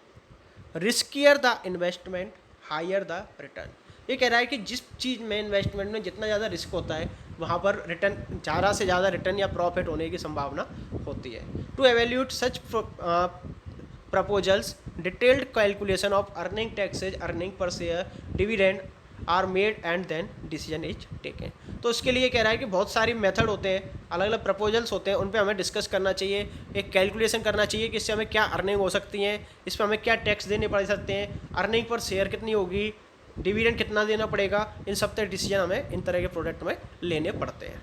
riskier the investment higher the return. ये कह रहा है कि जिस चीज़ में इन्वेस्टमेंट में जितना ज़्यादा रिस्क होता है वहाँ पर रिटर्न ज़्यादा से ज़्यादा रिटर्न या प्रॉफिट होने की संभावना होती है। To evaluate such proposals detailed calculation of earning taxes, earning per share, dividend are made and then decision is taken. तो उसके लिए कह रहा है कि बहुत सारी मेथड होते हैं, अलग अलग प्रपोजल्स होते हैं, उन पे हमें डिस्कस करना चाहिए, एक कैलकुलेशन करना चाहिए कि इससे हमें क्या अर्निंग हो सकती हैं, इस पर हमें क्या टैक्स देने पड़ सकते हैं, अर्निंग पर शेयर कितनी होगी, डिविडेंड कितना देना पड़ेगा। इन सब तरह डिसीजन हमें इन तरह के प्रोडक्ट में लेने पड़ते हैं।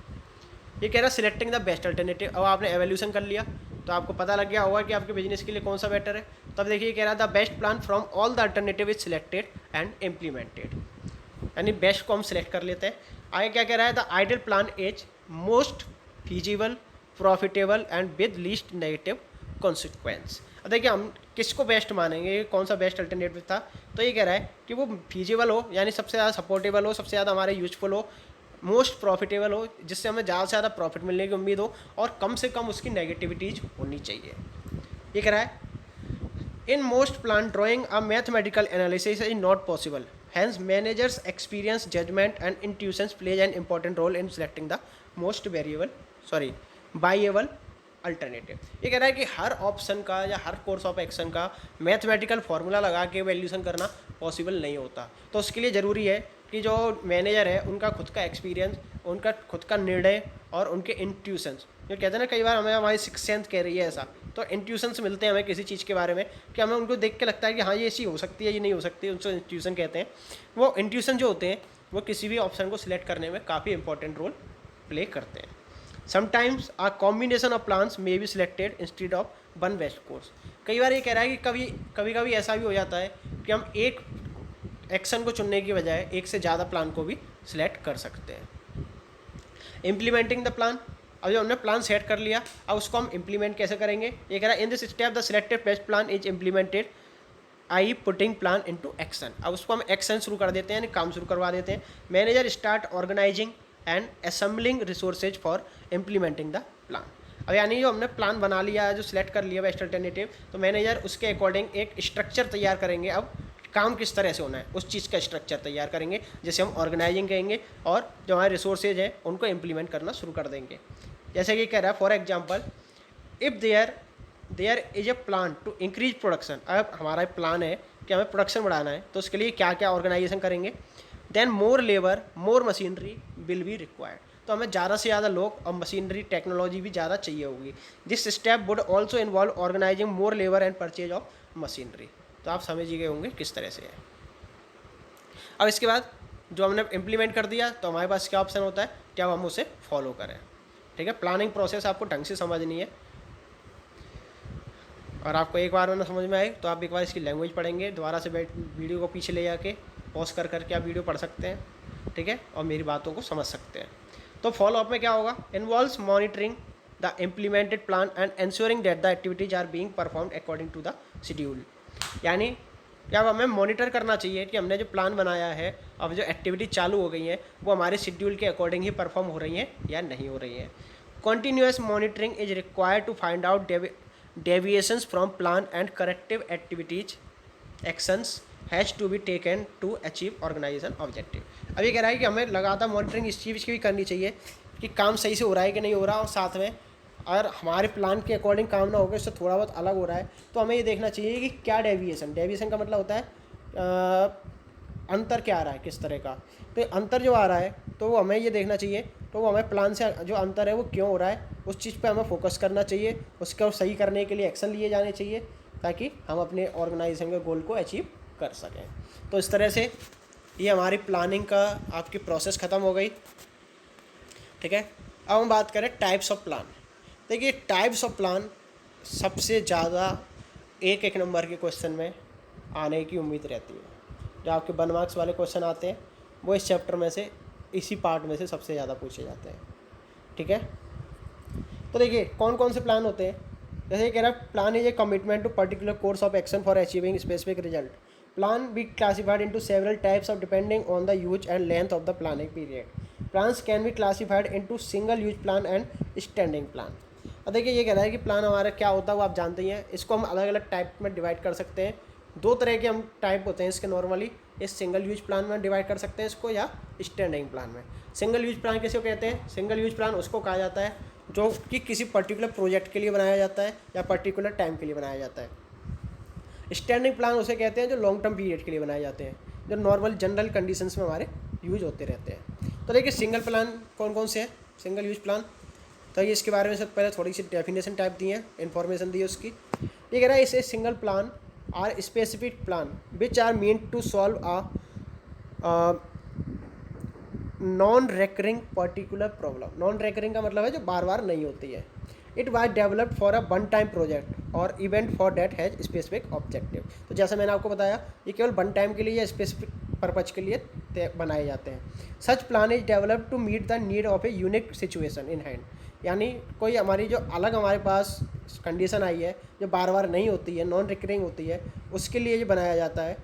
ये कह रहा है सिलेक्टिंग द बेस्ट अल्टरनेटिव। अब आपने एवोल्यूशन कर लिया तो आपको पता लग गया होगा कि आपके बिजनेस के लिए कौन सा बेटर है। तब देखिए कह रहा है the best plan from all the alternative is selected and implemented. यानी बेस्ट को हम सिलेक्ट कर लेते हैं। आगे क्या कह रहा है the ideal plan is most feasible, profitable and with least negative consequence. अब देखिए हम किसको बेस्ट मानेंगे, कौन सा बेस्ट अल्टरनेटिव था। तो ये कह रहा है कि वो फीजिबल हो, यानी सबसे ज़्यादा सपोर्टेबल हो, सबसे ज़्यादा हमारे यूजफुल हो, मोस्ट प्रॉफिटेबल हो, जिससे हमें ज़्यादा से ज़्यादा प्रॉफिट मिलने की उम्मीद हो और कम से कम उसकी नेगेटिविटीज होनी चाहिए। ये कह रहा है in most plan drawing a mathematical analysis is not possible, hence managers experience judgement and intuitions plays an important role in selecting the most viable alternative. ये कह रहा है कि हर ऑप्शन का या हर कोर्स ऑफ एक्शन का मैथमेटिकल फार्मूला लगा के वैल्यूशन करना पॉसिबल नहीं होता। तो उसके लिए ज़रूरी है कि जो मैनेजर है उनका खुद का एक्सपीरियंस, उनका खुद का निर्णय और उनके इंट्यूशंस, जो कहते हैं ना कई बार हमें हमारी सिक्स सेंथ कह रही है ऐसा, तो इंट्यूशंस मिलते हैं हमें किसी चीज़ के बारे में कि हमें उनको देख के लगता है कि हाँ ये ऐसी हो सकती है, ये नहीं हो सकती, उनको इंट्यूशन कहते हैं। वो इंट्यूशन जो होते हैं वो किसी भी ऑप्शन को सिलेक्ट करने में काफ़ी इंपॉर्टेंट रोल प्ले करते हैं। Sometimes a combination of plans may be selected instead of one best course. कई बार ये कह रहा है कि कभी ऐसा भी हो जाता है कि हम एक एक्शन को चुनने की बजाय एक से ज़्यादा प्लान को भी सिलेक्ट कर सकते हैं। इम्प्लीमेंटिंग द प्लान, अब जो हमने प्लान सेट कर लिया, अब उसको हम इम्प्लीमेंट कैसे करेंगे। ये कह रहा है in this step the selected best plan is implemented I putting plan into action. अब उसको हम एक्शन शुरू कर देते हैं, यानी काम शुरू करवा देते हैं। Manager start organising and assembling resources for implementing the plan. अब यानी जो हमने प्लान बना लिया है, जो सिलेक्ट कर लिया बेस्ट अल्टरनेटिव, तो मैनेजर उसके अकॉर्डिंग एक स्ट्रक्चर तैयार करेंगे। अब काम किस तरह से होना है उस चीज़ का स्ट्रक्चर तैयार करेंगे, जैसे हम ऑर्गेनाइजिंग कहेंगे, और जो हमारे रिसोर्सेज हैं उनको इम्प्लीमेंट करना शुरू कर देंगे। जैसे कि कह रहा है for example if there is a plan to increase production. अब हमारा प्लान है कि हमें प्रोडक्शन बढ़ाना है, तो उसके लिए क्या क्या ऑर्गेनाइजेशन करेंगे। Then more labour more machinery will be required, तो हमें ज़्यादा से ज़्यादा लोग और मशीनरी टेक्नोलॉजी भी ज़्यादा चाहिए होगी। This step would also involve organising more labour and purchase of machinery. तो आप समझ ही गए होंगे किस तरह से है। अब इसके बाद जो हमने इम्प्लीमेंट कर दिया, तो हमारे पास क्या ऑप्शन होता है कि अब हम उसे फॉलो करें। ठीक है, प्लानिंग प्रोसेस आपको ढंग से समझनी है, और आपको एक बार में ना समझ में आए तो आप एक बार इसकी लैंग्वेज पढ़ेंगे, दोबारा से वीडियो को पीछे ले जाके पॉज कर करके आप वीडियो पढ़ सकते हैं। ठीक है, और मेरी बातों को समझ सकते हैं। तो फॉलो अप में क्या होगा, involves monitoring the implemented plan and ensuring that the activities are being performed according to the schedule. यानी क्या हमें मॉनिटर करना चाहिए कि हमने जो प्लान बनाया है, अब जो एक्टिविटी चालू हो गई हैं वो हमारे शेड्यूल के अकॉर्डिंग ही परफॉर्म हो रही हैं या नहीं हो रही हैं। Continuous monitoring is required to find out deviations from plan and corrective activities actions has to be taken to achieve organisation objective. अब ये कह रहा है कि हमें लगातार मॉनिटरिंग इस चीज़ की भी करनी चाहिए कि काम सही से हो रहा है कि नहीं हो रहा, और साथ में अगर हमारे प्लान के अकॉर्डिंग काम ना होकर इससे थोड़ा बहुत अलग हो रहा है तो हमें ये देखना चाहिए कि क्या डेविएशन का मतलब होता है अंतर क्या आ रहा है किस तरह का। तो अंतर जो आ रहा है तो वो हमें ये देखना चाहिए, तो वो हमें प्लान से जो अंतर है वो क्यों हो रहा है उस चीज़ पे हमें फोकस करना चाहिए, उसको सही करने के लिए एक्शन लिए जाने चाहिए ताकि हम अपने ऑर्गेनाइजेशन के गोल को अचीव कर सकें। तो इस तरह से ये हमारी प्लानिंग का आपकी प्रोसेस ख़त्म हो गई। ठीक है, अब हम बात करें टाइप्स ऑफ प्लान। देखिए टाइप्स ऑफ प्लान सबसे ज़्यादा एक नंबर के क्वेश्चन में आने की उम्मीद रहती है। जो आपके 1 मार्क्स वाले क्वेश्चन आते हैं वो इस चैप्टर में से, इसी पार्ट में से सबसे ज़्यादा पूछे जाते हैं। ठीक है, तो देखिए कौन कौन से प्लान होते हैं। जैसे कह रहा है plan is a commitment to particular course of action for achieving specific result. Plan be classified into several types of depending on the use and length of the planning period. Plans can be classified into single use plan and standing plan. अब देखिए ये कह रहा है कि plan हमारा क्या होता है वो आप जानते ही हैं। इसको हम अलग अलग टाइप में डिवाइड कर सकते हैं। 2 तरह के हम टाइप होते हैं इसके नॉर्मली, इस सिंगल यूज प्लान में डिवाइड कर सकते हैं इसको, या स्टैंडिंग प्लान में। सिंगल यूज प्लान किसी को कहते हैं, सिंगल यूज प्लान उसको कहा जाता है जो कि किसी पर्टिकुलर प्रोजेक्ट के लिए बनाया जाता है या पर्टिकुलर टाइम के लिए बनाया जाता है। स्टैंडिंग प्लान उसे कहते हैं जो लॉन्ग टर्म पीरियड के लिए बनाए जाते हैं, जो नॉर्मल जनरल कंडीशंस में हमारे यूज होते रहते हैं। तो देखिए सिंगल प्लान कौन कौन से हैं, सिंगल यूज प्लान, तो ये इसके बारे में सबसे पहले थोड़ी सी डेफिनेशन टाइप दी है, इन्फॉर्मेशन दी है उसकी। ये कह रहा है इसे single plan or specific plan which are meant to solve a non recurring particular problem. Non recurring का मतलब है जो बार बार नहीं होती है। It was developed for a one time project और event for that has specific objective. तो जैसा मैंने आपको बताया ये केवल वन टाइम के लिए या स्पेसिफिक पर्पज के लिए बनाए जाते हैं। Such plan is developed to meet the need of a unique situation in hand. यानी कोई हमारी जो अलग हमारे पास कंडीशन आई है जो बार बार नहीं होती है, नॉन रिकरिंग होती है, उसके लिए ये बनाया जाता है।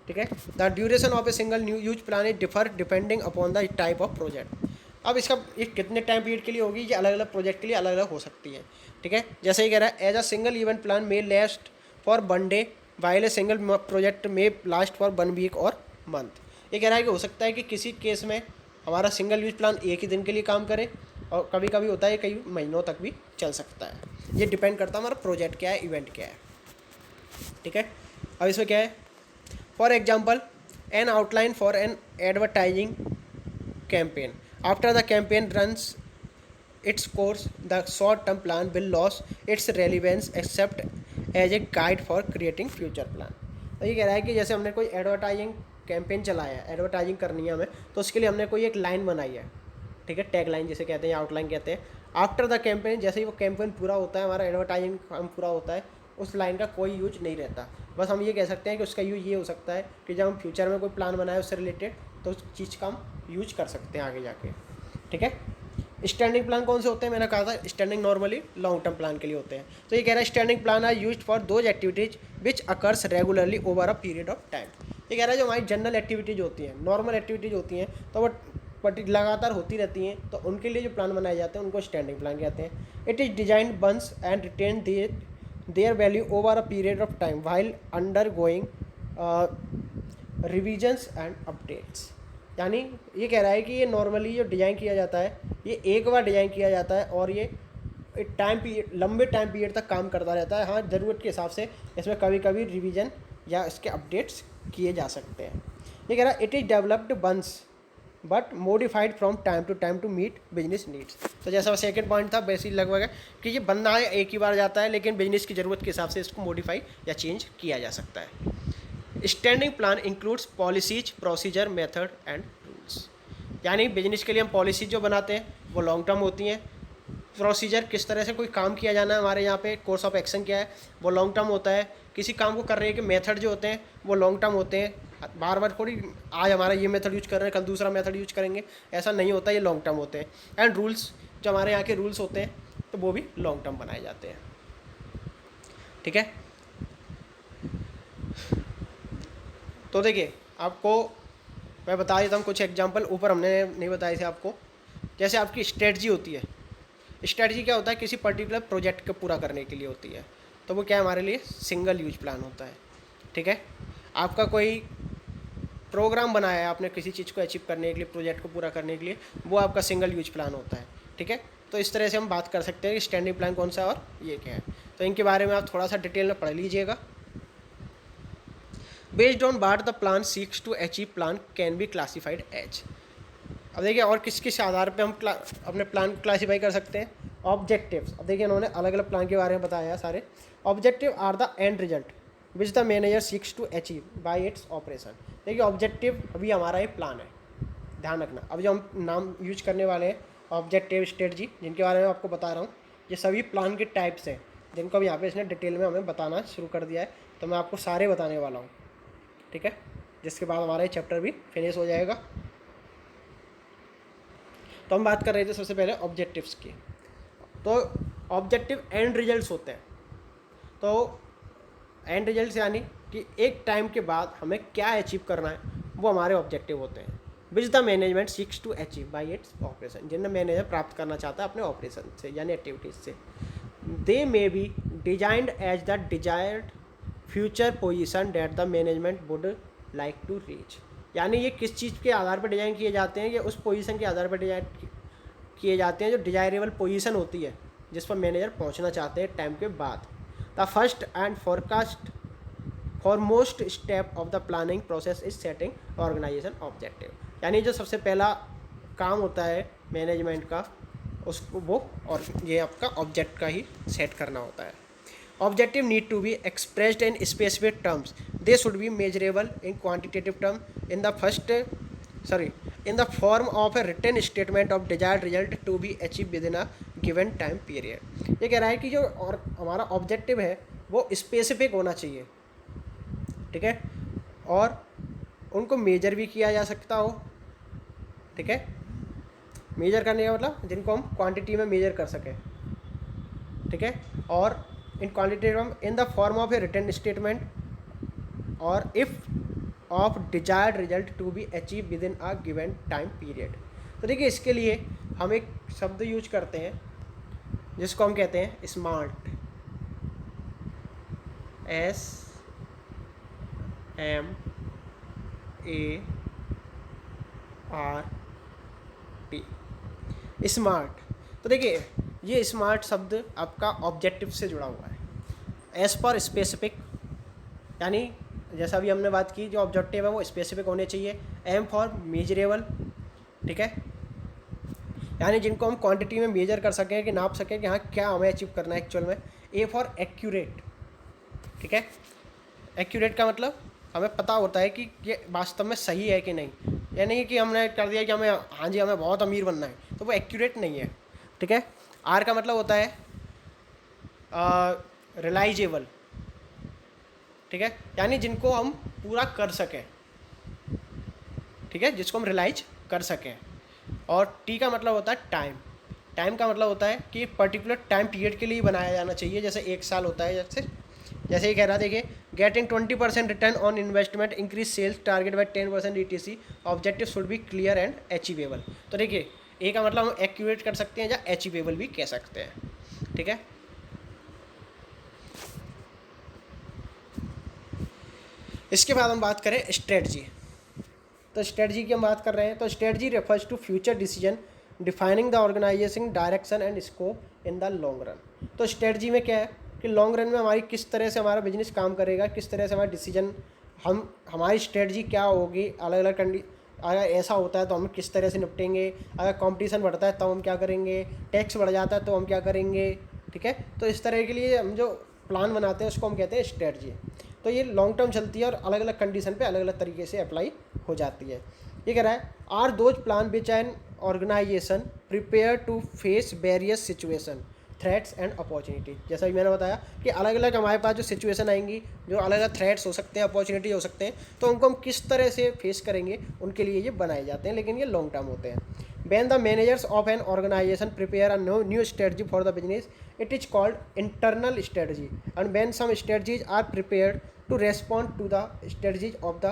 ठीक है, the duration of a single new use plan is differ depending upon the type of project. अब इसका ये कितने टाइम पीरियड के लिए होगी, ये अलग अलग प्रोजेक्ट के लिए अलग अलग हो सकती है, ठीक है। जैसे ये कह रहा है as a single event plan may last for 1 day while a single project may last for 1 week और मंथ। ये कह रहा है कि हो सकता है कि किसी केस में हमारा सिंगल यूज प्लान एक ही दिन के लिए काम करे, और कभी कभी होता है कई महीनों तक भी चल सकता है। ये डिपेंड करता है हमारा प्रोजेक्ट क्या है, इवेंट क्या है, ठीक है। अब इसमें क्या है, for example N outline for an advertising campaign after the campaign runs its course the short term plan will lose its relevance except as a guide for creating future plan। तो ये कह रहा है कि जैसे हमने कोई एडवर्टाइजिंग कैंपेन चलाया है, एडवर्टाइजिंग करनी है हमें, तो उसके लिए हमने कोई एक लाइन बनाई है, ठीक है, टैग लाइन जिसे कहते हैं या आउटलाइन कहते हैं। आफ्टर द कैंपेन, जैसे ही वो कैंपेन पूरा होता है, हमारा एडवर्टाइजिंग काम पूरा होता है, उस लाइन का कोई यूज नहीं रहता। बस हम ये कह सकते हैं कि उसका यूज ये हो सकता है कि जब हम फ्यूचर में कोई प्लान बनाए उससे रिलेटेड, तो उस चीज़ का हम यूज कर सकते हैं आगे जाके, ठीक है। स्टैंडिंग प्लान कौन से होते हैं, मैंने कहा था standing normally long term plan के लिए होते हैं। तो ये कह रहा है standing plan are used for those activities which occurs regularly over a period of time. ये कह रहा है जो हमारी जनरल एक्टिविटीज़ होती हैं, नॉर्मल एक्टिविटीज़ होती हैं, तो वो लगातार होती रहती हैं, तो उनके लिए जो प्लान बनाए जाते हैं उनको स्टैंडिंग प्लान कहते हैं। It is designed once and retain their value over a period of time while undergoing revisions and updates. यानी ये कह रहा है कि ये नॉर्मली जो डिज़ाइन किया जाता है, ये एक बार डिज़ाइन किया जाता है और ये टाइम पीरियड, लंबे टाइम पीरियड तक काम करता रहता है। हाँ, ज़रूरत के हिसाब से इसमें कभी कभी रिवीजन या इसके अपडेट्स किए जा सकते हैं। ये कह रहा है it is developed once but modified from time to meet business needs. तो जैसा सेकंड पॉइंट था बेसिक लगभग है कि ये बनना है एक ही बार जाता है, लेकिन बिजनेस की ज़रूरत के हिसाब से इसको मॉडिफाई या चेंज किया जा सकता है। Standing plan includes policies, procedure, method and rules. यानी बिजनेस के लिए हम पॉलिसीज जो बनाते हैं वो लॉन्ग टर्म होती हैं, प्रोसीजर किस तरह से कोई काम किया जाना है हमारे यहाँ पे, कोर्स ऑफ एक्शन क्या है, वो लॉन्ग टर्म होता है। किसी काम को कर रहे हैं कि मेथड जो होते हैं वो लॉन्ग टर्म होते हैं, बार बार थोड़ी आज हमारा ये मेथड यूज कर रहे हैं कल दूसरा मेथड यूज करेंगे, ऐसा नहीं होता, ये लॉन्ग टर्म होते हैं। एंड रूल्स, जो हमारे यहाँ के रूल्स होते हैं तो वो भी लॉन्ग टर्म बनाए जाते हैं, ठीक है। तो देखिए आपको मैं बता देता हूँ कुछ एग्जांपल, ऊपर हमने नहीं बताए थे आपको। जैसे आपकी स्ट्रेटजी होती है, स्ट्रेटजी क्या होता है, किसी पर्टिकुलर प्रोजेक्ट को पूरा करने के लिए होती है, तो वो क्या है हमारे लिए सिंगल यूज प्लान होता है, ठीक है। आपका कोई प्रोग्राम बनाया है आपने किसी चीज़ को अचीव करने के लिए, प्रोजेक्ट को पूरा करने के लिए, वो आपका सिंगल यूज प्लान होता है, ठीक है। तो इस तरह से हम बात कर सकते हैं कि स्टैंडिंग प्लान कौन सा है और ये क्या है। तो इनके बारे में आप थोड़ा सा डिटेल में पढ़ लीजिएगा। Based on what the plan seeks to achieve plan can be classified as. अब देखिए और किस किस आधार पे हम अपने प्लान को क्लासीफाई कर सकते हैं। ऑब्जेक्टिव्स, अब देखिए इन्होंने अलग अलग प्लान के बारे में बताया है सारे। Objective are the end result which the manager seeks to achieve by its operation. देखिए ऑब्जेक्टिव अभी हमारा ये प्लान है, ध्यान रखना। अब जो हम नाम यूज करने वाले हैं ऑब्जेक्टिव, स्ट्रेटजी, जिनके बारे में आपको बता रहा हूँ, ये सभी प्लान के टाइप्स हैं जिनको अब यहाँ पे इसने डिटेल में हमें बताना शुरू कर दिया है। तो मैं आपको सारे बताने वाला हूँ, ठीक है, जिसके बाद हमारा ये चैप्टर भी फिनिश हो जाएगा। तो हम बात कर रहे थे सबसे पहले ऑब्जेक्टिव्स की। तो ऑब्जेक्टिव एंड रिजल्ट्स होते हैं। तो एंड रिजल्ट्स यानी कि एक टाइम के बाद हमें क्या अचीव करना है, वो हमारे ऑब्जेक्टिव होते हैं। Which the management seeks to achieve by its operation, जिन्हें मैनेजर प्राप्त करना चाहता है अपने ऑपरेशन से यानी एक्टिविटीज से। They may be designed as the desired future position that the management would like to reach. यानी ये किस चीज़ के आधार पर डिज़ाइन किए जाते हैं, ये उस पोजीशन के आधार पर डिज़ाइन किए जाते हैं जो डिजायरेबल पोजीशन होती है जिस पर मैनेजर पहुंचना चाहते हैं टाइम के बाद। The first and foremost step of the planning process is setting organisation objective. यानी जो सबसे पहला काम होता है मैनेजमेंट का, उसको वो और ये आपका ऑब्जेक्ट का ही सेट करना होता है। Objective need to be expressed in specific terms, they should be measurable in quantitative term in the form of a written statement of desired result to be achieved within a given time period। ये कह रहा है कि जो और हमारा objective है वो स्पेसिफिक होना चाहिए, ठीक है, और उनको मेजर भी किया जा सकता हो, ठीक है। मेजर करने का मतलब जिनको हम क्वांटिटी में मेजर कर सकें, ठीक है, और in quantitative in the form of a written statement और if of desired result to be achieve with in a given time period. तो देखिए इसके लिए हम एक शब्द यूज करते हैं जिसको हम कहते हैं स्मार्ट, SMART। स्मार्ट, तो देखिए ये स्मार्ट शब्द आपका ऑब्जेक्टिव से जुड़ा हुआ है। एस फॉर स्पेसिफिक, यानी जैसा भी हमने बात की, जो ऑब्जेक्टिव है वो स्पेसिफिक होने चाहिए। एम फॉर मेजरेबल, ठीक है, यानी जिनको हम क्वांटिटी में मेजर कर सकें, कि नाप सकें कि हाँ क्या हमें अचीव करना है एक्चुअल में। ए फॉर एक्यूरेट, ठीक है, एक्यूरेट का मतलब हमें पता होता है कि ये वास्तव में सही है कि नहीं, या नहीं कि हमने कर दिया कि हमें हाँ जी हमें बहुत अमीर बनना है, तो वो एक्यूरेट नहीं है, ठीक है। आर का मतलब होता है रिलाइजेबल, ठीक है, यानी जिनको हम पूरा कर सकें, ठीक है, जिसको हम रिलाइज कर सकें। और टी का मतलब होता है टाइम। टाइम का मतलब होता है कि पर्टिकुलर टाइम पीरियड के लिए बनाया जाना चाहिए, जैसे 1 साल होता है, जैसे ये कह रहा, देखिए getting 20% return on investment, increase sales target by 10% ETC, objective should be clear and achievable. तो देखिए ए का मतलब हम एक्यूरेट कर सकते हैं या अचीवेबल भी कह सकते हैं, ठीक है। इसके बाद हम बात करें स्ट्रेटजी। तो स्ट्रेटजी की हम बात कर रहे हैं, तो strategy refers to future decision defining the organisation direction and scope in the long run. तो स्ट्रेटजी में क्या है कि लॉन्ग रन में हमारी किस तरह से हमारा बिजनेस काम करेगा, किस तरह से हमारा डिसीजन, हमारी स्ट्रेटजी क्या होगी, अलग अलग अगर ऐसा होता है तो हम किस तरह से निपटेंगे, अगर कंपटीशन बढ़ता है तो हम क्या करेंगे, टैक्स बढ़ जाता है तो हम क्या करेंगे, ठीक है। तो इस तरह के लिए हम जो प्लान बनाते हैं उसको हम कहते हैं स्ट्रेटजी। तो ये लॉन्ग टर्म चलती है और अलग अलग कंडीशन पे अलग अलग तरीके से अप्लाई हो जाती है। ये कह रहा है are those plan which an organisation prepare to face various situation, threats and opportunity. जैसा कि मैंने बताया कि अलग अलग हमारे पास जो सिचुएशन आएंगी, जो अलग अलग थ्रेट्स हो सकते हैं, अपॉर्चुनिटी हो सकते हैं, तो उनको हम किस तरह से फेस करेंगे उनके लिए ये बनाए जाते हैं, लेकिन ये लॉन्ग टर्म होते हैं। When the managers of an organization prepare a new strategy for the business, it is called internal strategy. And when some strategies are prepared to respond to the strategies of the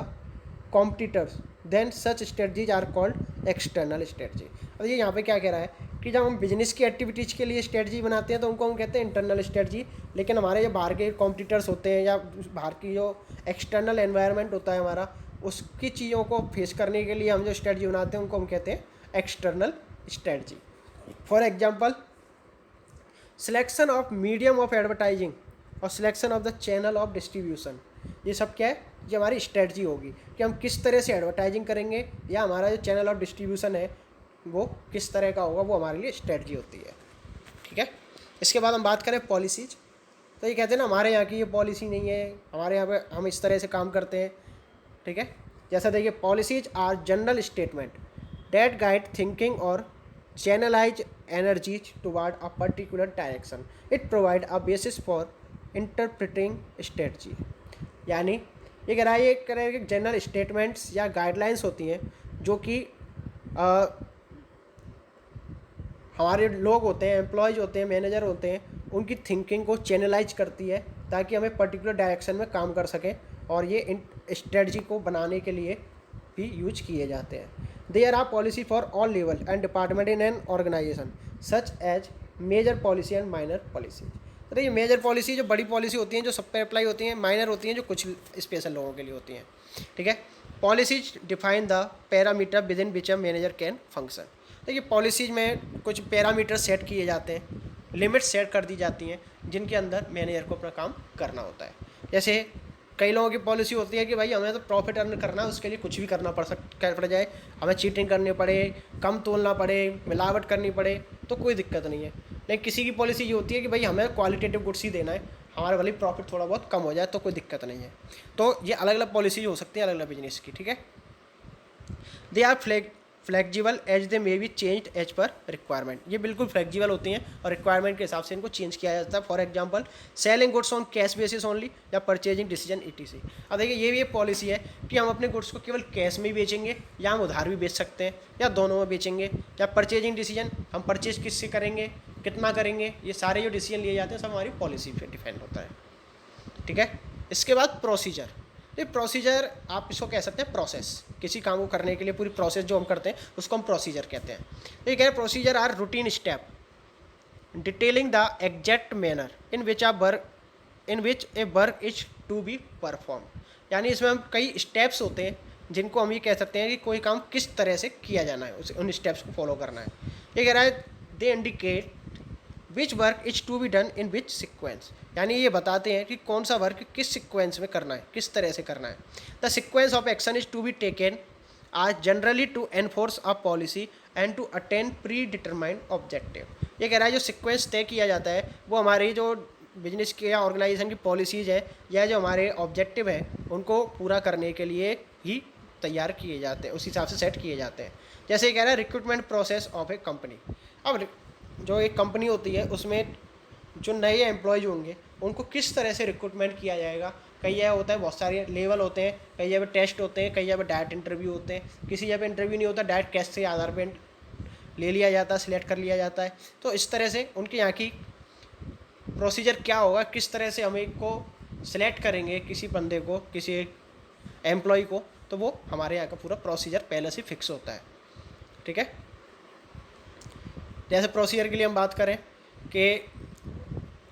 competitors, then such strategies are called external strategy. अब ये यहाँ पे क्या कह रहा है कि जब हम बिजनेस की एक्टिविटीज़ के लिए स्ट्रेटजी बनाते हैं तो उनको हम कहते हैं इंटरनल स्ट्रेटजी, लेकिन हमारे जो बाहर के कॉम्पिटिटर्स होते हैं या बाहर की जो एक्सटर्नल एनवायरनमेंट होता है हमारा, उसकी चीज़ों को फेस करने के लिए हम जो स्ट्रेटजी बनाते हैं उनको हम कहते हैं external strategy. For example selection of medium of advertising और selection of the channel of distribution, ये सब क्या है, ये हमारी स्ट्रेटजी होगी कि हम किस तरह से एडवर्टाइजिंग करेंगे या हमारा जो चैनल ऑफ डिस्ट्रीब्यूशन है वो किस तरह का होगा, वो हमारे लिए स्ट्रेटजी होती है, ठीक है। इसके बाद हम बात करें पॉलिसीज। तो ये कहते हैं ना हमारे यहाँ की ये पॉलिसी नहीं है, हमारे यहाँ पे हम इस तरह से काम करते हैं, ठीक है। जैसा देखिए policies are general statement that guide thinking or channelize energies toward a particular direction. It provide a basis for interpreting strategy. यानी ये कह रहा है, ये कह रहा है कि जनरल स्टेटमेंट्स या गाइडलाइंस होती हैं जो कि हमारे लोग होते हैं, एम्प्लॉयज होते हैं, मैनेजर होते हैं, उनकी थिंकिंग को चैनलाइज करती है ताकि हमें पर्टिकुलर डायरेक्शन में काम कर सकें, और ये इन स्ट्रेटजी को बनाने के लिए भी यूज किए जाते हैं। There are policy for all level and department in an organization, such as major policy and minor policy. तो ये मेजर पॉलिसी जो बड़ी पॉलिसी होती हैं जो सब पे अप्लाई होती हैं, माइनर होती हैं जो कुछ स्पेशल लोगों के लिए होती हैं, ठीक है। Policies define the parameter with in which a manager can function. देखिए पॉलिसीज में कुछ पैरामीटर सेट किए जाते हैं, लिमिट सेट कर दी जाती हैं जिनके अंदर मैनेजर को अपना काम करना होता है। जैसे कई लोगों की पॉलिसी होती है कि भाई हमें तो प्रॉफिट अर्न करना है, उसके लिए कुछ भी करना पड़ जाए, हमें चीटिंग करनी पड़े, कम तोलना पड़े, मिलावट करनी पड़े, तो कोई दिक्कत नहीं है। लेकिन किसी की पॉलिसी ये होती है कि भाई हमें क्वालिटेटिव गुड्स ही देना है, हमारे भले प्रॉफिट थोड़ा बहुत कम हो जाए तो कोई दिक्कत नहीं है। तो ये अलग अलग पॉलिसी हो सकती है अलग अलग बिजनेस की, ठीक है। They are flexible as they may be change as per requirement. ये बिल्कुल फ्लेक्जिबल होती हैं और रिक्वायरमेंट के हिसाब से इनको चेंज किया जाता है। For example selling goods on cash basis only या परचेजिंग डिसीजन ETC। अब देखिए ये भी एक पॉलिसी है कि हम अपने गुड्स को केवल कैश में ही बेचेंगे या हम उधार भी बेच सकते हैं या दोनों में बेचेंगे, या परचेजिंग डिसीजन हम परचेज किससे करेंगे, कितना करेंगे, ये सारे जो डिसीजन लिए जाते हैं सब हमारी पॉलिसी पर डिपेंड होता है, ठीक है। इसके बाद प्रोसीजर। तो प्रोसीजर आप इसको कह सकते हैं प्रोसेस, किसी काम को करने के लिए पूरी प्रोसेस जो हम करते हैं उसको हम प्रोसीजर कहते हैं। तो ये कह रहे procedure are routine step detailing the exact manner in which a work is to be perform. यानी इसमें हम कई स्टेप्स होते हैं जिनको हम ये कह सकते हैं कि कोई काम किस तरह से किया जाना है, उन स्टेप्स को फॉलो करना है। ये कह रहा है they indicate which work is to be done in which sequence, यानी ये बताते हैं कि कौन सा वर्क किस सिक्वेंस में करना है, किस तरह से करना है। The sequence of action is to be taken as generally to enforce a policy and to attain pre determined objective. ये कह रहा है जो सिक्वेंस तय किया जाता है वो हमारी जो बिजनेस की या ऑर्गेनाइजेशन की पॉलिसीज़ है या जो हमारे ऑब्जेक्टिव है उनको पूरा करने के लिए ही तैयार किए जाते हैं, उस हिसाब से सेट किए जाते हैं। जैसे ये कह रहा है recruitment process of A company. अब जो एक कंपनी होती है उसमें जो नए एम्प्लॉयज होंगे उनको किस तरह से रिक्रूटमेंट किया जाएगा। कई जगह होता है बहुत सारे लेवल होते हैं, कई जगह टेस्ट होते हैं, कई जगह डायरेक्ट इंटरव्यू होते हैं, किसी जगह इंटरव्यू नहीं होता, डायरेक्ट टेस्ट के आधार पर ले लिया जाता है, सिलेक्ट कर लिया जाता है। तो इस तरह से उनके यहाँ की प्रोसीजर क्या होगा, किस तरह से हम एक को सिलेक्ट करेंगे किसी बंदे को, किसी एम्प्लॉय को, तो वो हमारे यहाँ का पूरा प्रोसीजर पहले से फिक्स होता है। ठीक है, जैसे प्रोसीजर के लिए हम बात करें कि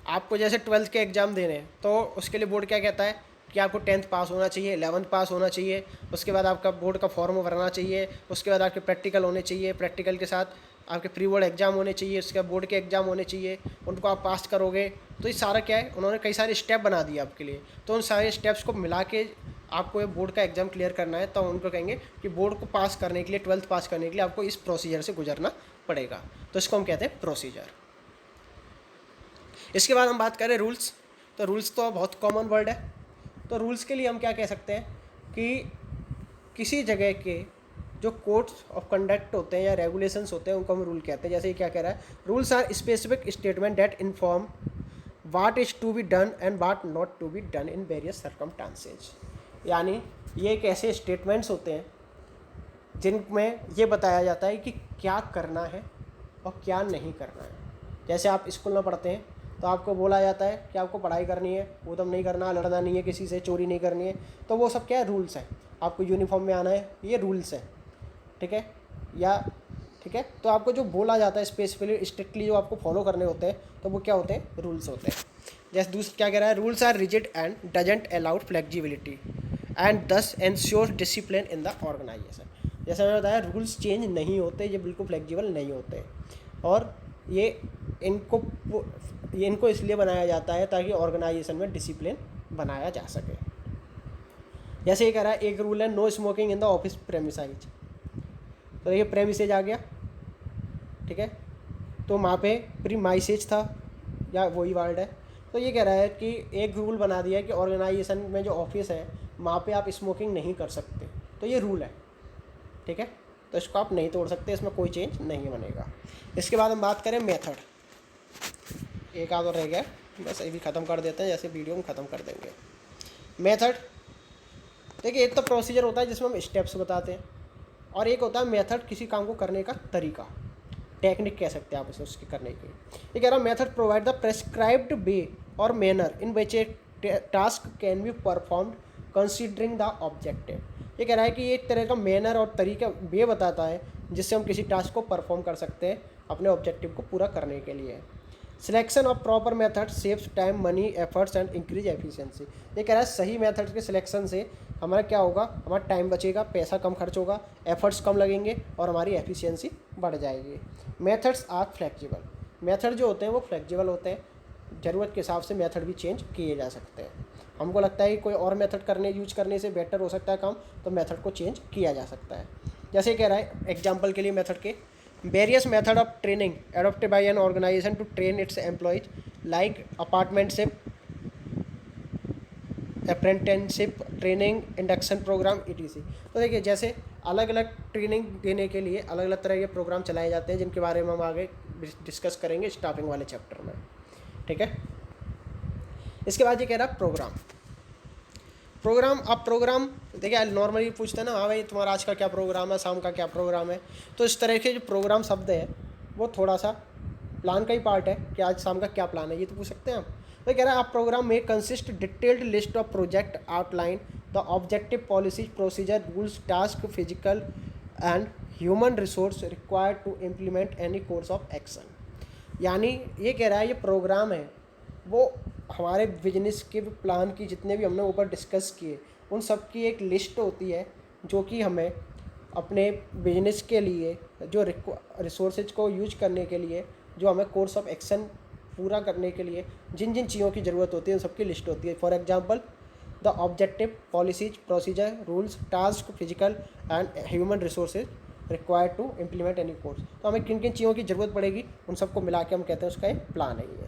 आपको जैसे 12th के एग्ज़ाम देने हैं तो उसके लिए बोर्ड क्या कहता है कि आपको 10th पास होना चाहिए, 11th पास होना चाहिए, उसके बाद आपका बोर्ड का फॉर्म भरना चाहिए, उसके बाद आपके प्रैक्टिकल होने चाहिए, प्रैक्टिकल के साथ आपके प्री बोर्ड एग्ज़ाम होने चाहिए, उसके बाद बोर्ड के एग्ज़ाम होने चाहिए, उनको आप पास करोगे। तो ये सारा क्या है, उन्होंने कई सारे स्टेप बना दिए आपके लिए। तो उन सारे स्टेप्स को मिला के आपको ये बोर्ड का एग्ज़ाम क्लियर करना है, तो उनको कहेंगे कि बोर्ड को पास करने के लिए, 12th पास करने के लिए आपको इस प्रोसीजर से गुजरना पड़ेगा। तो इसको हम कहते हैं प्रोसीजर। इसके बाद हम बात करें रूल्स। तो रूल्स तो बहुत कॉमन वर्ड है। तो रूल्स के लिए हम क्या कह सकते हैं कि किसी जगह के जो कोड्स ऑफ कंडक्ट होते हैं या रेगुलेशंस होते हैं उनको हम रूल कहते हैं। जैसे ये क्या कह रहा है, rules are specific statement that inform what is to be done and what not to be done in various circumstances. यानी ये एक ऐसे स्टेटमेंट्स होते हैं जिनमें ये बताया जाता है कि क्या करना है और क्या नहीं करना है। जैसे आप स्कूल में पढ़ते हैं तो आपको बोला जाता है कि आपको पढ़ाई करनी है, ऊधम नहीं करना, लड़ना नहीं है, किसी से चोरी नहीं करनी है। तो वो सब क्या है, रूल्स हैं। आपको यूनिफॉर्म में आना है, ये रूल्स है। ठीक है, या ठीक है, तो आपको जो बोला जाता है स्पेसिफिकली स्ट्रिक्टली जो आपको फॉलो करने होते हैं तो वो क्या होते हैं, रूल्स होते हैं। जैसे दूसरा क्या कह रहा है, rules are rigid and doesn't allowed flexibility and thus ensure discipline in the organization. जैसे मैंने बताया रूल्स चेंज नहीं होते, ये बिल्कुल फ्लेक्सिबल नहीं होते और ये इनको इसलिए बनाया जाता है ताकि ऑर्गेनाइजेशन में डिसिप्लिन बनाया जा सके। जैसे ये कह रहा है, एक रूल है no smoking in the office premises. तो देखिए प्रेमिसेज आ गया, ठीक है, तो वहाँ पे प्रीमाइसेज था या वही वर्ड है। तो ये कह रहा है कि एक रूल बना दिया है कि ऑर्गेनाइजेशन में जो ऑफिस है वहाँ पे आप स्मोकिंग नहीं कर सकते। तो ये रूल है, ठीक है, तो इसको आप नहीं तोड़ सकते, इसमें कोई चेंज नहीं बनेगा। इसके बाद हम बात करें मेथड। एक आध और रह गया, बस ये भी ख़त्म कर देते हैं, जैसे वीडियो में ख़त्म कर देंगे। मेथड देखिए, एक तो प्रोसीजर होता है जिसमें हम स्टेप्स बताते हैं और एक होता है मेथड, किसी काम को करने का तरीका, टेक्निक कह सकते हैं आप इसे उसके करने की। ये कह रहा है मेथड प्रोवाइड द प्रेस्क्राइब्ड वे और manner in which A task can be performed considering the objective. ये कह रहा है कि ये एक तरह का मैनर और तरीका वे बताता है जिससे हम किसी टास्क को परफॉर्म कर सकते हैं अपने ऑब्जेक्टिव को पूरा करने के लिए। Selection of proper method saves time, money, efforts and increase efficiency. ये कह रहा है सही मेथड के सिलेक्शन से हमारा क्या होगा, हमारा टाइम बचेगा, पैसा कम खर्च होगा, एफर्ट्स कम लगेंगे और हमारी एफिशिएंसी बढ़ जाएगी। Methods are flexible. मेथड जो होते हैं वो फ्लेक्सिबल होते हैं, ज़रूरत के हिसाब से मेथड भी चेंज किए जा सकते हैं। हमको लगता है कि कोई और मेथड यूज करने से बेटर हो सकता है काम, तो मेथड को चेंज किया जा सकता है। जैसे कह रहा है एग्जाम्पल के लिए मेथड के, various method of training adopted by an organization to train its employees like apartmentship, apprenticeship training, induction program ETC। तो देखिए जैसे अलग अलग ट्रेनिंग देने के लिए अलग अलग तरह के प्रोग्राम चलाए जाते हैं जिनके बारे में हम आगे डिस्कस करेंगे स्टाफिंग वाले चैप्टर में, ठीक है। इसके बाद ये कह रहा है प्रोग्राम। अब प्रोग्राम देखिए नॉर्मली पूछते हैं ना, हाँ भाई तुम्हारा आज का क्या प्रोग्राम है, शाम का क्या प्रोग्राम है। तो इस तरह के जो प्रोग्राम शब्द है वो थोड़ा सा प्लान का ही पार्ट है कि आज शाम का क्या प्लान है, ये तो पूछ सकते हैं आप। तो कह रहा है आप प्रोग्राम में consist detailed list of project outline the objective policy procedure rules task physical and human resource required to implement any course of action. यानी ये कह रहा है ये प्रोग्राम है वो हमारे बिजनेस के प्लान की जितने भी हमने ऊपर डिस्कस किए उन सब की एक लिस्ट होती है जो कि हमें अपने बिजनेस के लिए जो रिसोर्सेज को यूज करने के लिए जो हमें कोर्स ऑफ एक्शन पूरा करने के लिए जिन जिन चीज़ों की ज़रूरत होती है उन सबकी लिस्ट होती है। For example the objective policies procedure rules task physical and human resources required to implement any course. तो हमें किन किन चीज़ों की ज़रूरत पड़ेगी उन सबको मिला के हम कहते हैं उसका एक प्लान है ये,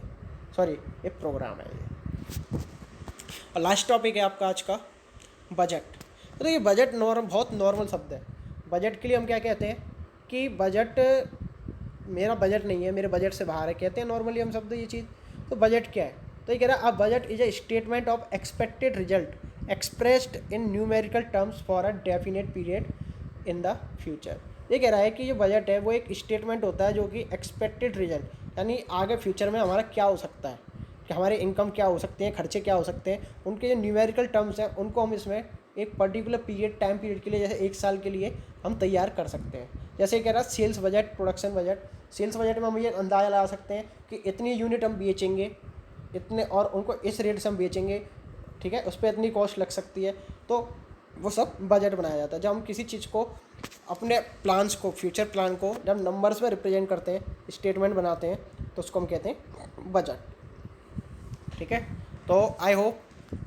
सॉरी एक प्रोग्राम है ये। और लास्ट टॉपिक है आपका आज का बजट। तो ये बजट बहुत नॉर्मल शब्द है। बजट के लिए हम क्या कहते हैं कि बजट मेरा बजट नहीं है, मेरे बजट से बाहर है, कहते हैं नॉर्मली हम शब्द ये चीज़। तो बजट क्या है? तो ये कह रहा है a budget is a statement of expected result expressed in numerical terms for a definite period in the future. ये कह रहा है कि जो बजट है वो एक स्टेटमेंट होता है जो कि एक्सपेक्टेड रिजल्ट यानी आगे फ्यूचर में हमारा क्या हो सकता है, कि हमारे इनकम क्या हो सकते हैं, खर्चे क्या हो सकते हैं, उनके जो न्यूमेरिकल टर्म्स हैं उनको हम इसमें एक पर्टिकुलर पीरियड टाइम पीरियड के लिए जैसे 1 साल के लिए हम तैयार कर सकते हैं। जैसे कह रहा है sales budget, production budget. Sales budget में हम ये अंदाज़ा लगा सकते हैं कि इतनी यूनिट हम बेचेंगे इतने और उनको इस रेट से हम बेचेंगे, ठीक है, उस पर इतनी कॉस्ट लग सकती है। तो वो सब बजट बनाया जाता है। जब हम किसी चीज़ को अपने प्लान्स को फ्यूचर प्लान को जब नंबर्स में रिप्रेजेंट करते हैं, स्टेटमेंट बनाते हैं, तो उसको हम कहते हैं बजट। ठीक है, तो आई होप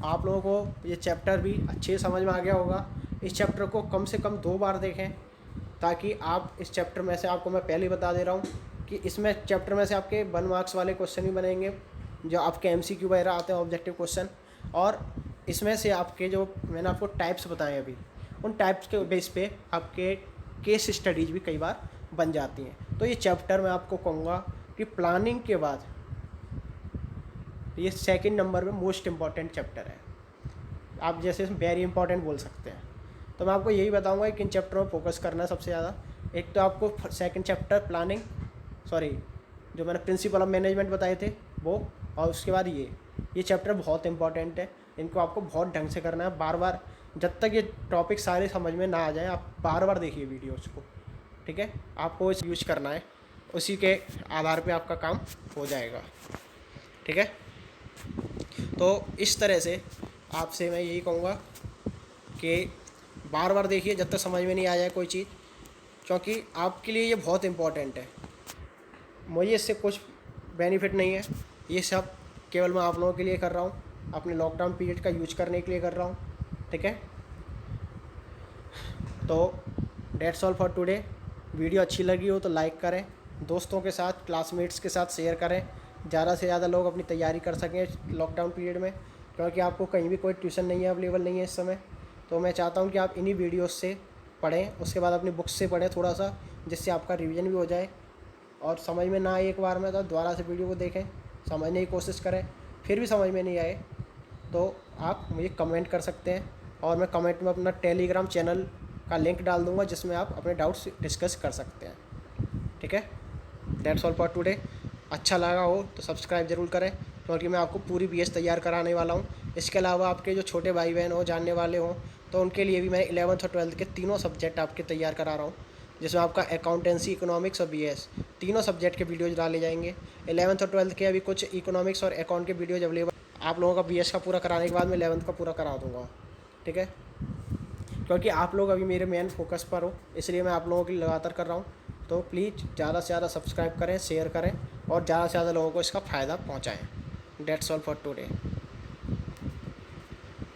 आप लोगों को ये चैप्टर भी अच्छे समझ में आ गया होगा। इस चैप्टर को कम से कम 2 बार देखें ताकि आप इस चैप्टर में से आपको मैं पहले ही बता दे रहा हूँ कि इसमें चैप्टर में से आपके 1 मार्क्स वाले क्वेश्चन भी बनेंगे जो आपके MCQ वगैरह आते हैं, ऑब्जेक्टिव क्वेश्चन। और इसमें से आपके जो मैंने आपको टाइप्स बताए अभी, उन टाइप्स के बेस पे आपके केस स्टडीज भी कई बार बन जाती हैं। तो ये चैप्टर मैं आपको कहूँगा कि प्लानिंग के बाद ये 2nd नंबर में मोस्ट इम्पॉर्टेंट चैप्टर है। आप जैसे वेरी इंपॉर्टेंट बोल सकते हैं। तो मैं आपको यही बताऊंगा कि किन चैप्टर में फोकस करना है सबसे ज़्यादा। एक तो आपको 2nd चैप्टर प्लानिंग, सॉरी जो मैंने प्रिंसिपल ऑफ मैनेजमेंट बताए थे वो, और उसके बाद ये चैप्टर बहुत इंपॉर्टेंट है। इनको आपको बहुत ढंग से करना है, बार बार, जब तक ये टॉपिक सारे समझ में ना आ जाए आप बार बार देखिए वीडियोज़ को, ठीक है। आपको इस यूज करना है, उसी के आधार पे आपका काम हो जाएगा, ठीक है। तो इस तरह से आपसे मैं यही कहूँगा कि बार बार देखिए जब तक समझ में नहीं आ जाए कोई चीज़, क्योंकि आपके लिए ये बहुत इम्पोर्टेंट है। मुझे इससे कुछ बेनिफिट नहीं है, ये सब केवल मैं आप लोगों के लिए कर रहा हूँ, अपने लॉकडाउन पीरियड का यूज करने के लिए कर रहा हूँ, ठीक है। तो dates all for today. Video अच्छी लगी हो तो लाइक करें, दोस्तों के साथ क्लासमेट्स के साथ शेयर करें, ज़्यादा से ज़्यादा लोग अपनी तैयारी कर सकें लॉकडाउन पीरियड में, क्योंकि आपको कहीं भी कोई ट्यूशन नहीं है, अवेलेबल नहीं है इस समय। तो मैं चाहता हूँ कि आप इन्हीं वीडियोस से पढ़ें, उसके बाद अपनी बुक्स से पढ़ें थोड़ा सा, जिससे आपका रिवीजन भी हो जाए। और समझ में ना आए एक बार में तो दोबारा से वीडियो को देखें, समझने की कोशिश करें। फिर भी समझ में नहीं आए तो आप मुझे कमेंट कर सकते हैं, और मैं कमेंट में अपना टेलीग्राम चैनल का लिंक डाल दूँगा जिसमें आप अपने डाउट्स डिस्कस कर सकते हैं, ठीक है। That's all for today. अच्छा लगा हो तो सब्सक्राइब ज़रूर करें, क्योंकि मैं आपको पूरी BS तैयार कराने वाला हूँ। इसके अलावा आपके जो छोटे भाई बहन हो, जानने वाले हों, तो उनके लिए भी मैं 11th और 12th के तीनों सब्जेक्ट आपके तैयार करा रहा हूँ, जिसमें आपका अकाउंटेंसी, इकोनॉमिक्स और BS तीनों सब्जेक्ट के वीडियोज़ डाले जाएंगे। 11th और 12th के अभी कुछ इकोनॉमिक्स और अकाउंट के वीडियोज़ अवेलेबल, आप लोगों का BS का पूरा कराने के बाद मैं 11th का पूरा करा दूँगा, ठीक है। क्योंकि आप लोग अभी मेरे मेन फोकस पर हो, इसलिए मैं आप लोगों के लिए लगातार कर रहा हूँ। तो प्लीज़ ज़्यादा से ज़्यादा सब्सक्राइब करें, शेयर करें, और ज़्यादा से ज़्यादा लोगों को इसका फ़ायदा पहुँचाएँ। That's all for today.